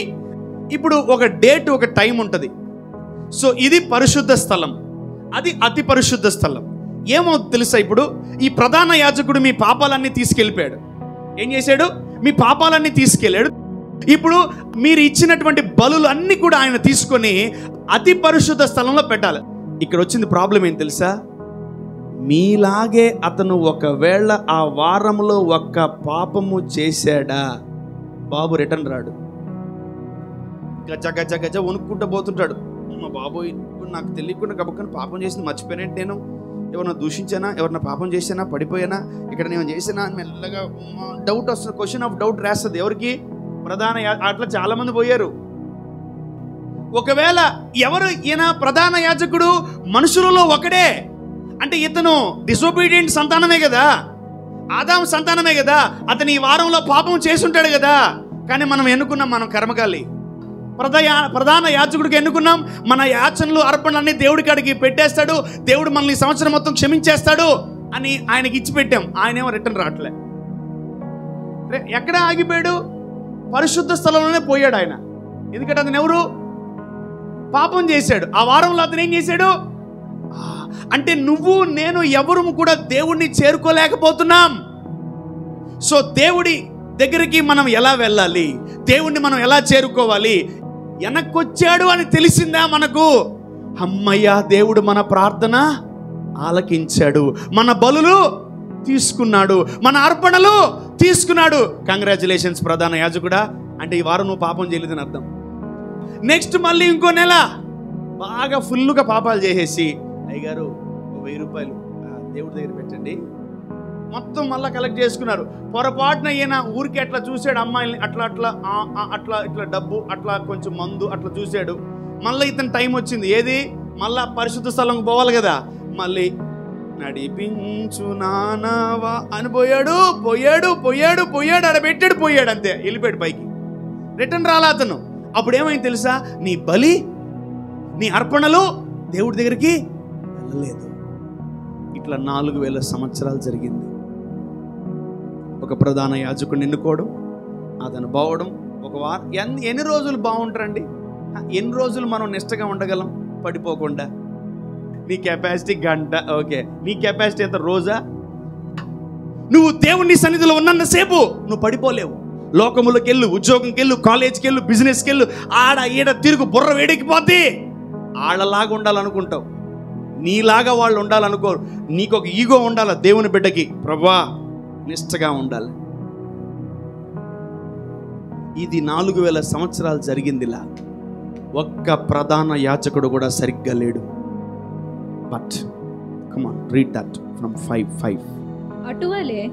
ఇప్పుడు ఒక డేట్, ఒక టైం ఉంటుంది. సో ఇది పరిశుద్ధ స్థలం, అది అతి పరిశుద్ధ స్థలం. ఏమవుతుంది తెలుసా? ఇప్పుడు ఈ ప్రధాన యాజకుడు మీ పాపాలన్నీ తీసుకెళ్ళిపోయాడు. ఏం చేశాడు? మీ పాపాలన్నీ తీసుకెళ్ళాడు. ఇప్పుడు మీరు ఇచ్చినటువంటి బలులు అన్నీ కూడా ఆయన తీసుకొని అతి పరిశుద్ధ స్థలంలో పెట్టాలి. ఇక్కడ వచ్చింది ప్రాబ్లం ఏం తెలుసా? మీలాగే అతను ఒకవేళ ఆ వారంలో ఒక్క పాపము చేశాడా, బాబు రిటర్న్ రాడు. గజ గజ గజ వణుక్కుంటూ పోతుంటాడు. మా బాబోయ్, నాకు తెలియకుండా గబక్కని పాపం చేసింది మర్చిపోయినట్టు, నేను ఎవరన్నా దూషించానా, ఎవరన్నా పాపం చేసానా, పడిపోయానా, ఇక్కడ నేను చేసినా, మెల్లగా డౌట్ వస్తుంది. క్వశ్చన్ ఆఫ్ డౌట్ రాస్తుంది. ఎవరికి? ప్రధాన. అట్లా చాలా మంది పోయారు. ఒకవేళ ఎవరు ఈయన ప్రధాన యాజకుడు? మనుషులలో ఒకడే. అంటే ఇతను డిసోబీడియంట్ సంతానమే కదా, ఆదాము సంతానమే కదా. అతను ఈ వారంలో పాపం చేసుంటాడు కదా. కానీ మనం ఎన్నుకున్నాం, మనం కర్మకాలి. ప్రధాన యాజకుడికి ఎన్నుకున్నాం. మన యాచనలు అర్పణలన్నీ దేవుడి కాడికి పెట్టేస్తాడు, దేవుడు మనల్ని సంవత్సరం మొత్తం క్షమించేస్తాడు అని ఆయనకి ఇచ్చి పెట్టాం. ఆయనేమో రిటర్న్ రావట్లే. ఎక్కడ ఆగిపోయాడు? పరిశుద్ధ స్థలంలోనే పోయాడు ఆయన. ఎందుకంటే అతను ఎవరు? పాపం చేశాడు. ఆ వారంలో అతను ఏం చేశాడు అంటే నువ్వు నేను ఎవరు కూడా దేవుణ్ణి చేరుకోలేకపోతున్నాం. సో దేవుడి దగ్గరికి మనం ఎలా వెళ్ళాలి, దేవుణ్ణి మనం ఎలా చేరుకోవాలి? వెనక్కొచ్చాడు అని తెలిసిందా మనకు? అమ్మయ్య, దేవుడు మన ప్రార్థన ఆలకించాడు, మన బలులు తీసుకున్నాడు, మన అర్పణలు తీసుకున్నాడు. కంగ్రాచులేషన్స్ ప్రధాన యాజకుడా. అంటే ఈ వారం నువ్వు పాపం చేయలేదని అర్థం. నెక్స్ట్ మళ్ళీ ఇంకో నెల బాగా ఫుల్గా పాపాలు చేసేసి, అయ్యగారు 1000 రూపాయలు దేవుడి దగ్గర పెట్టండి, మొత్తం మళ్ళీ కలెక్ట్ చేసుకున్నారు. పొరపాటున ఈయన ఊరికి అట్లా చూశాడు, అమ్మాయిని అట్లా అట్లా అట్లా ఇట్లా డబ్బు అట్లా కొంచెం మందు అట్లా చూశాడు. మళ్ళీ ఇతను టైం వచ్చింది, ఏది మళ్ళా పరిశుద్ధ స్థలంకి పోవాలి కదా. మళ్ళీ నడిపించు నానావా అని పోయాడు పోయాడు పోయాడు పోయాడు ఆడ పెట్టాడు, పోయాడు, అంతే, వెళ్ళిపోయాడు పైకి. రిటర్న్ రాలా అతను. అప్పుడు ఏమైంది తెలుసా? నీ బలి, నీ అర్పణలు దేవుడి దగ్గరికి వెళ్ళలేదు. ఇట్లా 4000 సంవత్సరాలు జరిగింది. ఒక ప్రధాన యాజకుడిని ఎన్నుకోవడం, అతను బావడం, ఒక వారం. ఎన్ని రోజులు బాగుంటారండి? ఎన్ని రోజులు మనం నిష్టగా ఉండగలం పడిపోకుండా? నీ కెపాసిటీ గంట, ఓకే. నీ కెపాసిటీ ఎంత? రోజా? నువ్వు దేవుని సన్నిధిలో ఉన్నంతసేపు నువ్వు పడిపోలేవు. లోకములోకి వెళ్ళు, ఉద్యోగంకి వెళ్ళు, కాలేజ్కి వెళ్ళు, బిజినెస్కి వెళ్ళు, ఆడ ఈడ తిరుగు, బుర్ర వేడెక్కిపోతే. ఆడలాగా ఉండాలనుకుంటావు, నీలాగా వాళ్ళు ఉండాలనుకోరు. నీకు ఒక ఈగో ఉండాలి దేవుని బిడ్డకి, ప్రభువా నిష్టగా ఉండాలి. ఇది 4000 సంవత్సరాలు జరిగిందిలా. ఒక్క ప్రధాన యాజకుడు కూడా సరిగ్గా లేడు. But come on, read that from 5:5.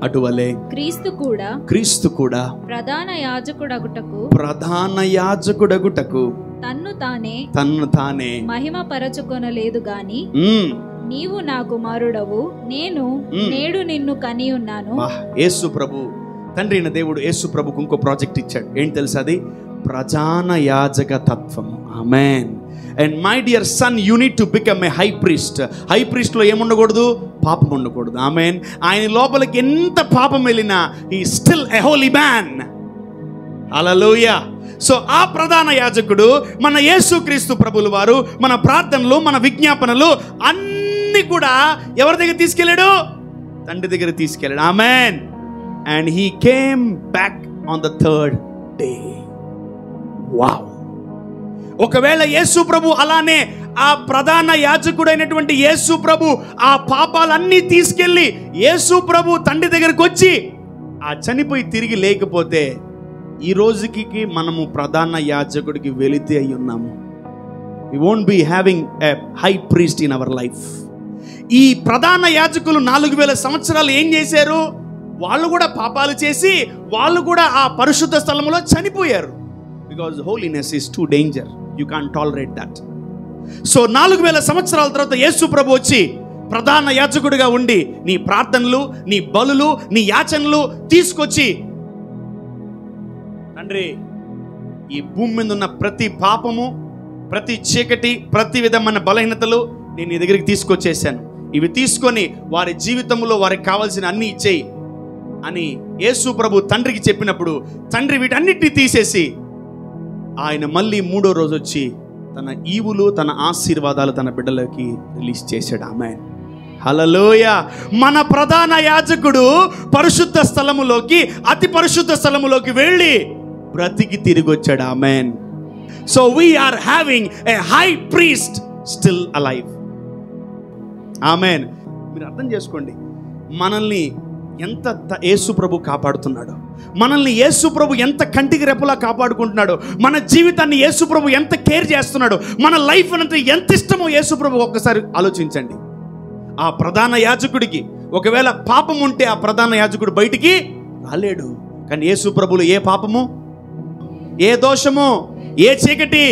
అటువలే క్రీస్తు కూడా ప్రధాన యాజకుడగుటకు తన్ను తానే మహిమ పరచుకొనలేదు గాని, నీవు నా కుమారుడవు, నేను నేడు నిన్ను కని ఉన్నాను. యేసు ప్రభు, తండ్రి అయిన దేవుడు యేసు ప్రభుకు ఇంకో ప్రాజెక్ట్ ఇచ్చాడు. ఏంటి తెలుసా? అది ప్రధాన యాజక తత్వము. Amen. And my dear son, you need to become a high priest. High priest లో ఏముండకూడదు? పాపం ఉండకూడదు. ఆమేన్. ఆయన లోపలికి ఎంత పాపం వెళ్ళినా he still a Holi man. Hallelujah. So ఆ ప్రధాన యాజకుడు మన యేసుక్రీస్తు ప్రభుల వారు మన ప్రార్థనలు, మన విజ్ఞాపనలు అన్ని కూడా ఎవరి దగ్గర తీసుకెళ్ళాడు? తండ్రి దగ్గర తీసుకెళ్ళాడు. Amen. And he came back on the 3rd day. Wow. ఒకవేళ యేసు ప్రభు అలానే ఆ ప్రధాన యాజకుడైనటువంటి యేసు ప్రభు ఆ పాపాలన్నీ తీసుకెళ్ళి యేసు ప్రభు తండ్రి దగ్గరకు వచ్చి ఆ చనిపోయి తిరిగి లేకపోతే ఈ రోజుకి మనము ప్రధాన యాజకుడికి వెళితే అయి ఉన్నాము. We won't be having a high priest in our life. ఈ ప్రధాన యాజకులు 4000 సంవత్సరాలు ఏం చేశారు? వాళ్ళు కూడా పాపాలు చేసి వాళ్ళు కూడా ఆ పరిశుద్ధ స్థలంలో చనిపోయారు. Because holiness is too danger. You can't tolerate that. So 4000 సంవత్సరాల తర్వాత యేసు ప్రభు వచ్చి ప్రధాన యాజకుడిగా ఉండి నీ ప్రార్థనలు, నీ బలులు, నీ యాచనలు తీసుకొచ్చి, తండ్రి ఈ భూమి మీద ఉన్న ప్రతి పాపము, ప్రతి చీకటి, ప్రతి విధమైన బలహీనతలు నేను నీ దగ్గరికి తీసుకొచ్చేసాను. ఇవి తీసుకొని వారి జీవితంలో వారికి కావాల్సిన అన్ని ఇచ్చేయి అని యేసు ప్రభు తండ్రికి చెప్పినప్పుడు తండ్రి వీటన్నిటిని తీసేసి ఆయన మళ్ళీ 3వ రోజు వచ్చి తన ఈవులు, తన ఆశీర్వాదాలు తన బిడ్డలకి రిలీజ్ చేశాడు. ఆమేన్. హల్లెలూయా. మన ప్రధాన యాజకుడు పరిశుద్ధ స్థలములోకి, అతి పరిశుద్ధ స్థలములోకి వెళ్ళి బ్రతికి తిరిగి వచ్చాడు. Amen. So we are having a high priest still alive. Amen. మీరు అర్థం చేసుకోండి, మనల్ని ఎంత యేసు ప్రభు కాపాడుతున్నాడు, మనల్ని యేసు ప్రభు ఎంత కంటికి రెప్పలా కాపాడుకుంటున్నాడు, మన జీవితాన్ని యేసు ప్రభు ఎంత కేర్ చేస్తున్నాడు, మన లైఫ్ అంటే ఎంత ఇష్టమో యేసు ప్రభు ఒక్కసారి ఆలోచించండి. ఆ ప్రధాన యాజకుడికి ఒకవేళ పాపం ఉంటే ఆ ప్రధాన యాజకుడు బయటికి రాలేడు. కానీ యేసు ప్రభులో ఏ పాపము, ఏ దోషము, ఏ చీకటి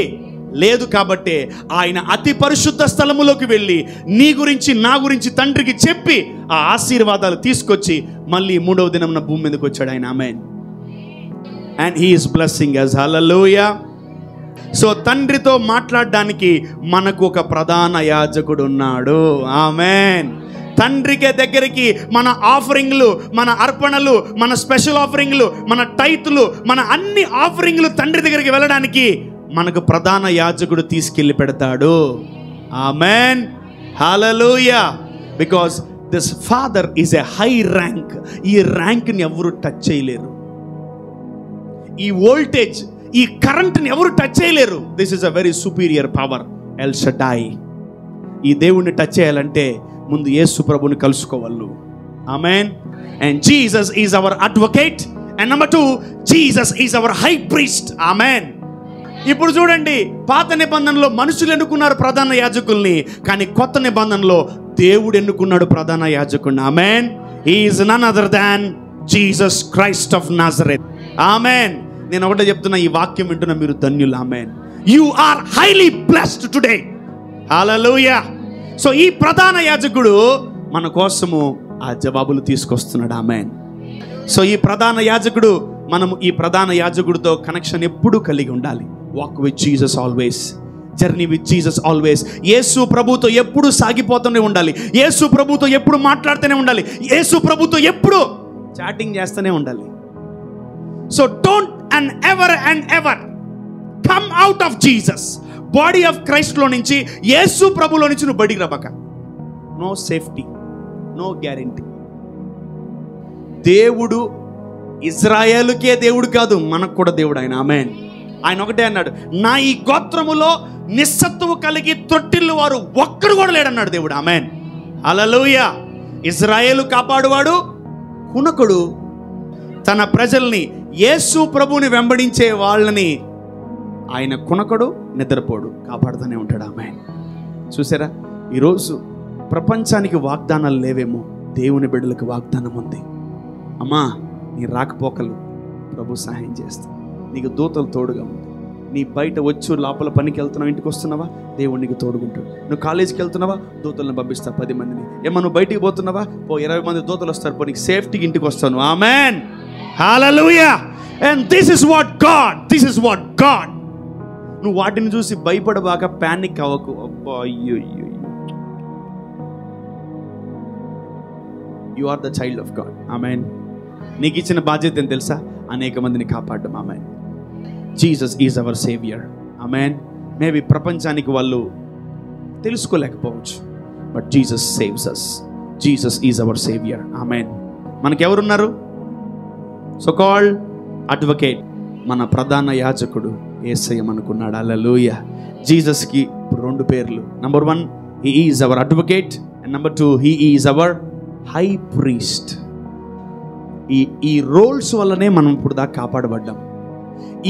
లేదు. కాబట్టి ఆయన అతి పరిశుద్ధ స్థలములోకి వెళ్ళి నీ గురించి, నా గురించి తండ్రికి చెప్పి ఆ ఆశీర్వాదాలు తీసుకొచ్చి మళ్ళీ 3వ దినం భూమి మీదకి వచ్చాడు ఆయన. ఆమేన్. And he is blessing us. Hallelujah. So తండ్రితో మాట్లాడడానికి మనకు ఒక ప్రధాన యాజకుడు ఉన్నాడు. ఆమేన్. తండ్రికి దగ్గరికి మన ఆఫరింగ్లు, మన అర్పణలు, మన స్పెషల్ ఆఫరింగ్లు, మన టైతులు, మన అన్ని ఆఫరింగ్లు తండ్రి దగ్గరికి వెళ్ళడానికి మనకు ప్రధాన యాజకుడు తీసుకెళ్ళి పెడతాడు. Amen. Hallelujah. Because this father is a high rank. ఈ ర్యాంక్ని ఎవరు టచ్ చేయలేరు. ఈ వోల్టేజ్, ఈ కరెంట్ని ఎవరు టచ్ చేయలేరు. This is a very superior power. El Shaddai. ఈ దేవుణ్ణి టచ్ చేయాలంటే ముందు యేసు ప్రభుని కలుసుకోవాలి. Amen. And Jesus is our advocate. And number 2, Jesus is our high priest. Amen. ఇప్పుడు చూడండి, పాత నిబంధనలో మనుషులు ఎన్నుకున్నారు ప్రధాన యాజకుల్ని, కానీ కొత్త నిబంధనలో దేవుడు ఎన్నుకున్నాడు ప్రధాన యాజకుడిని. Amen. He is none other than Jesus Christ of Nazareth. Amen. నేను ఒకటే చెప్తున్నా, ఈ వాక్యం వింటున్న మీరు ధన్యులు. Amen. You are highly blessed today. Hallelujah. So ఈ ప్రధాన యాజకుడు మన కోసము ఆ జవాబులు తీసుకొస్తున్నాడు. ఆమేన్. సో ఈ ప్రధాన యాజకుడు, మనము ఈ ప్రధాన యాజకుడితో కనెక్షన్ ఎప్పుడూ కలిగి ఉండాలి. Walk with Jesus always, journey with Jesus always. యేసు ప్రభుతో ఎప్పుడు సాగిపోతూనే ఉండాలి. యేసు ప్రభుతో ఎప్పుడు మాట్లాడుతూనే ఉండాలి. యేసు ప్రభుతో ఎప్పుడు చాటింగ్ చేస్తూనే ఉండాలి. So don't and ever come out of Jesus, body of Christ లో నుంచి, యేసు ప్రభులో నుంచి నువ్వు బడికి రబక. No safety, no guarantee. దేవుడు ఇజ్రాయేలుకే దేవుడు కాదు, మనకు కూడా దేవుడు ఆయన. ఆమేన్. ఆయన ఒకటే అన్నాడు, నా ఈ గోత్రములో నిస్సత్తువు కలిగి తొట్టిల్లు వారు ఒక్కడు కూడా లేడన్నాడు దేవుడు. ఆమేన్. హల్లెలూయా. ఇజ్రాయేలు కాపాడువాడు, కునకుడు తన ప్రజల్ని, యేసు ప్రభుని వెంబడించే వాళ్ళని ఆయన కునకడు, నిద్రపోడు, కాపాడుతూనే ఉంటాడు. ఆమేన్. చూసారా, ఈరోజు ప్రపంచానికి వాగ్దానాలు లేవేమో, దేవుని బిడ్డలకు వాగ్దానం ఉంది. అమ్మా, నీ రాకపోకలు ప్రభు సహాయం చేస్తా. నీకు దూతలు తోడుగా ఉంది. నీ బయట వచ్చు లోపల పనికి వెళ్తున్నావు, ఇంటికి వస్తున్నావా, దేవుడు నీకు తోడుకుంటాడు. నువ్వు కాలేజీకి వెళ్తున్నావా, దూతలను పంపిస్తా 10 మందిని. ఏమన్నా నువ్వు బయటికి పోతున్నావా, 20 మంది దూతలు వస్తారు, పో నీకు సేఫ్టీకి ఇంటికి వస్తాను. Amen. Hallelujah. And this is what God. నువ్వు వాటిని చూసి భయపడబాక, ప్యానిక్ అవ్వకు. అబ్బా, అయ్యో, you are the child of God. Amen. నీకు ఇచ్చిన బాధ్యత ఏం తెలుసా? అనేక మందిని కాపాడడం. Amen. Jesus is our saviour. Amen. Maybe ప్రపంచానికి వాళ్ళు తెలుసుకోలేకపోవచ్చు, but Jesus saves us. Jesus is our saviour. Amen. మనకెవరున్నారు? సో కాల్డ్ అడ్వకేట్, మన ప్రధాన యాజకుడు యేసయ్య మనకున్నాడు. హల్లెలూయా. జీసస్కి 2 పేర్లు. Number 1, he is our advocate. And number 2, he is our high priest. ఈ రోల్స్ వల్లనే మనం ఇప్పుడు దాకా కాపాడబడ్డాం.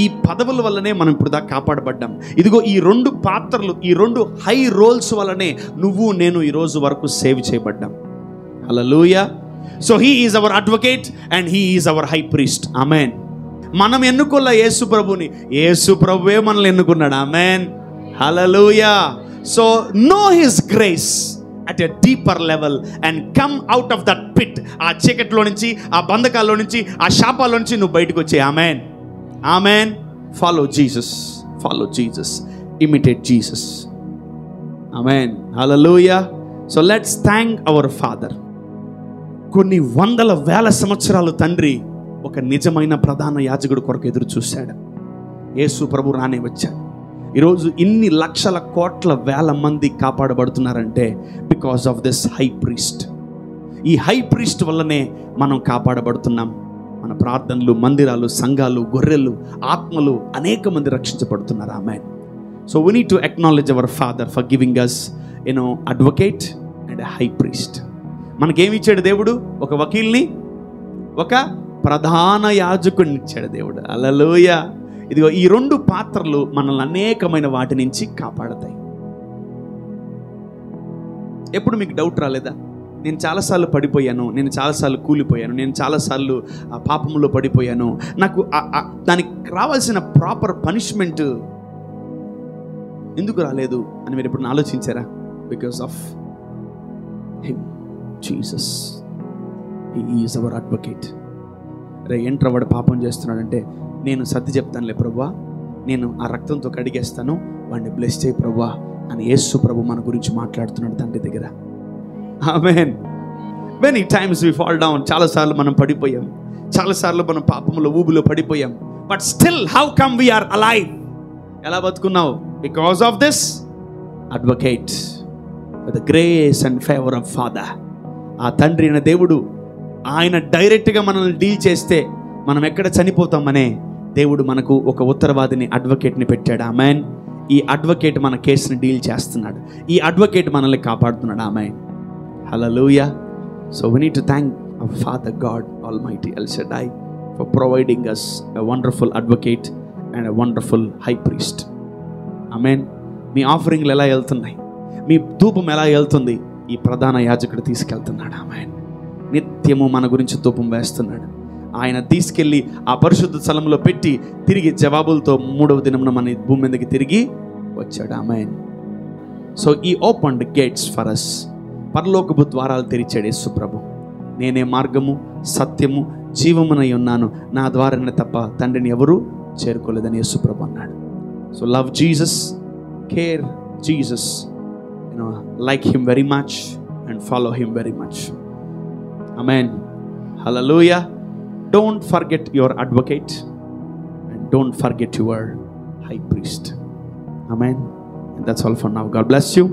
ఈ పదవుల వల్లనే మనం ఇప్పుడు దాకా కాపాడబడ్డాం. ఇదిగో ఈ 2 పాత్రలు, ఈ 2 హై రోల్స్ వల్లనే నువ్వు నేను ఈ రోజు వరకు సేవ్ చేయబడ్డాం. Hallelujah. So he is our advocate and he is our high priest. Amen. మనం ఎన్నుకోలే యేసు ప్రభుని, యేసు ప్రభువే మనల్ని ఎన్నుకున్నాడు. Amen. Hallelujah. So no his grace at a deeper level and come out of that pit. ఆ చీకట్లో నుంచి, ఆ బంధకాల్లో నుంచి, ఆ శాపాల్లో నుంచి నువ్వు బయటకు వచ్చే. Amen. Amen. Follow Jesus, follow Jesus, imitate Jesus. Amen. Hallelujah. So let's thank our father. కొన్ని వందల వేల సంవత్సరాలు తండ్రి ఒక నిజమైన ప్రధాన యాజకుడు కొరకు ఎదురు చూశాడు. యేసు ప్రభు రానే వచ్చాడు. ఈరోజు ఇన్ని లక్షల కోట్ల వేల మంది కాపాడబడుతున్నారంటే because of this high priest. ఈ హై ప్రీస్ట్ వల్లనే మనం కాపాడబడుతున్నాం. మన ప్రార్థనలు, మందిరాలు, సంఘాలు, గొర్రెలు, ఆత్మలు, అనేక మంది రక్షించబడుతున్నారు. Amen. So we need to acknowledge our father for giving us advocate and high priest. మనకేమి ఇచ్చాడు దేవుడు? ఒక వకీల్ని, ఒక ప్రధాన యాజకుడిని ఇచ్చాడు దేవుడు. హల్లెలూయా. ఇదిగో ఈ 2 పాత్రలు మనల్ని అనేకమైన వాటి నుంచి కాపాడతాయి. ఎప్పుడు మీకు డౌట్ రాలేదా? నేను చాలాసార్లు పడిపోయాను, నేను చాలాసార్లు కూలిపోయాను, నేను చాలాసార్లు ఆ పాపంలో పడిపోయాను, నాకు దానికి రావాల్సిన ప్రాపర్ పనిష్మెంట్ ఎందుకు రాలేదు అని మీరు ఎప్పుడు ఆలోచించారా? Because of him, Jesus. He is our advocate. రే ఏంట్రా వాడు పాపం చేస్తున్నాడంటే, నేను సత్య చెప్తానులే ప్రభువా, నేను ఆ రక్తంతో కడిగేస్తాను, వాడిని బ్లెస్ చేయి ప్రభువా అని యేసు ప్రభు మన గురించి మాట్లాడుతున్నాడు తండ్రి దగ్గర. Amen. Many times we fall down. చాలాసార్లు మనం పడిపోయాం, చాలాసార్లు మనం పాపములో ఊబిలో పడిపోయాం. But still how come we are alive? ఎలా బతుకున్నావు? Because of this advocate with the grace and favour of father. ఆ తండ్రి అయిన దేవుడు ఆయన డైరెక్ట్గా మనల్ని డీల్ చేస్తే మనం ఎక్కడ చనిపోతామనే దేవుడు మనకు ఒక ఉత్తరవాదిని, అడ్వకేట్ని పెట్టాడు. ఆమేన్. ఈ అడ్వకేట్ మన కేసుని డీల్ చేస్తున్నాడు. ఈ అడ్వకేట్ మనల్ని కాపాడుతున్నాడు. Amen. Hallelujah. So we need to thank our Father God Almighty El Shaddai for providing us a wonderful advocate and a wonderful high priest. ఆమేన్. మీ ఆఫరింగ్లు ఎలా వెళ్తున్నాయి? మీ ధూపం ఎలా వెళ్తుంది? ఈ ప్రధాన యాజకుడు తీసుకెళ్తున్నాడు. ఆమేన్. నిత్యము మన గురించి ధూపం వేస్తున్నాడు. ఆయన తీసుకెళ్ళి ఆ పరిశుద్ధ స్థలంలో పెట్టి తిరిగి జవాబులతో 3వ దినమున మన భూమి మీదకి తిరిగి వచ్చాడు. ఆమేన్. సో ఈ ఓపెన్డ్ గేట్స్ ఫర్ అస్. పరలోకపు ద్వారాలు తెరిచాడు యేసు ప్రభు. నేనే మార్గము, సత్యము, జీవమునై ఉన్నాను, నా ద్వారానే తప్ప తండ్రిని ఎవరు చేరుకోలేదని యేసు ప్రభు అన్నాడు. So love Jesus, care Jesus, like him very much and follow him very much. Amen. Hallelujah. Don't forget your advocate and don't forget your high priest. Amen. And that's all for now. God bless you.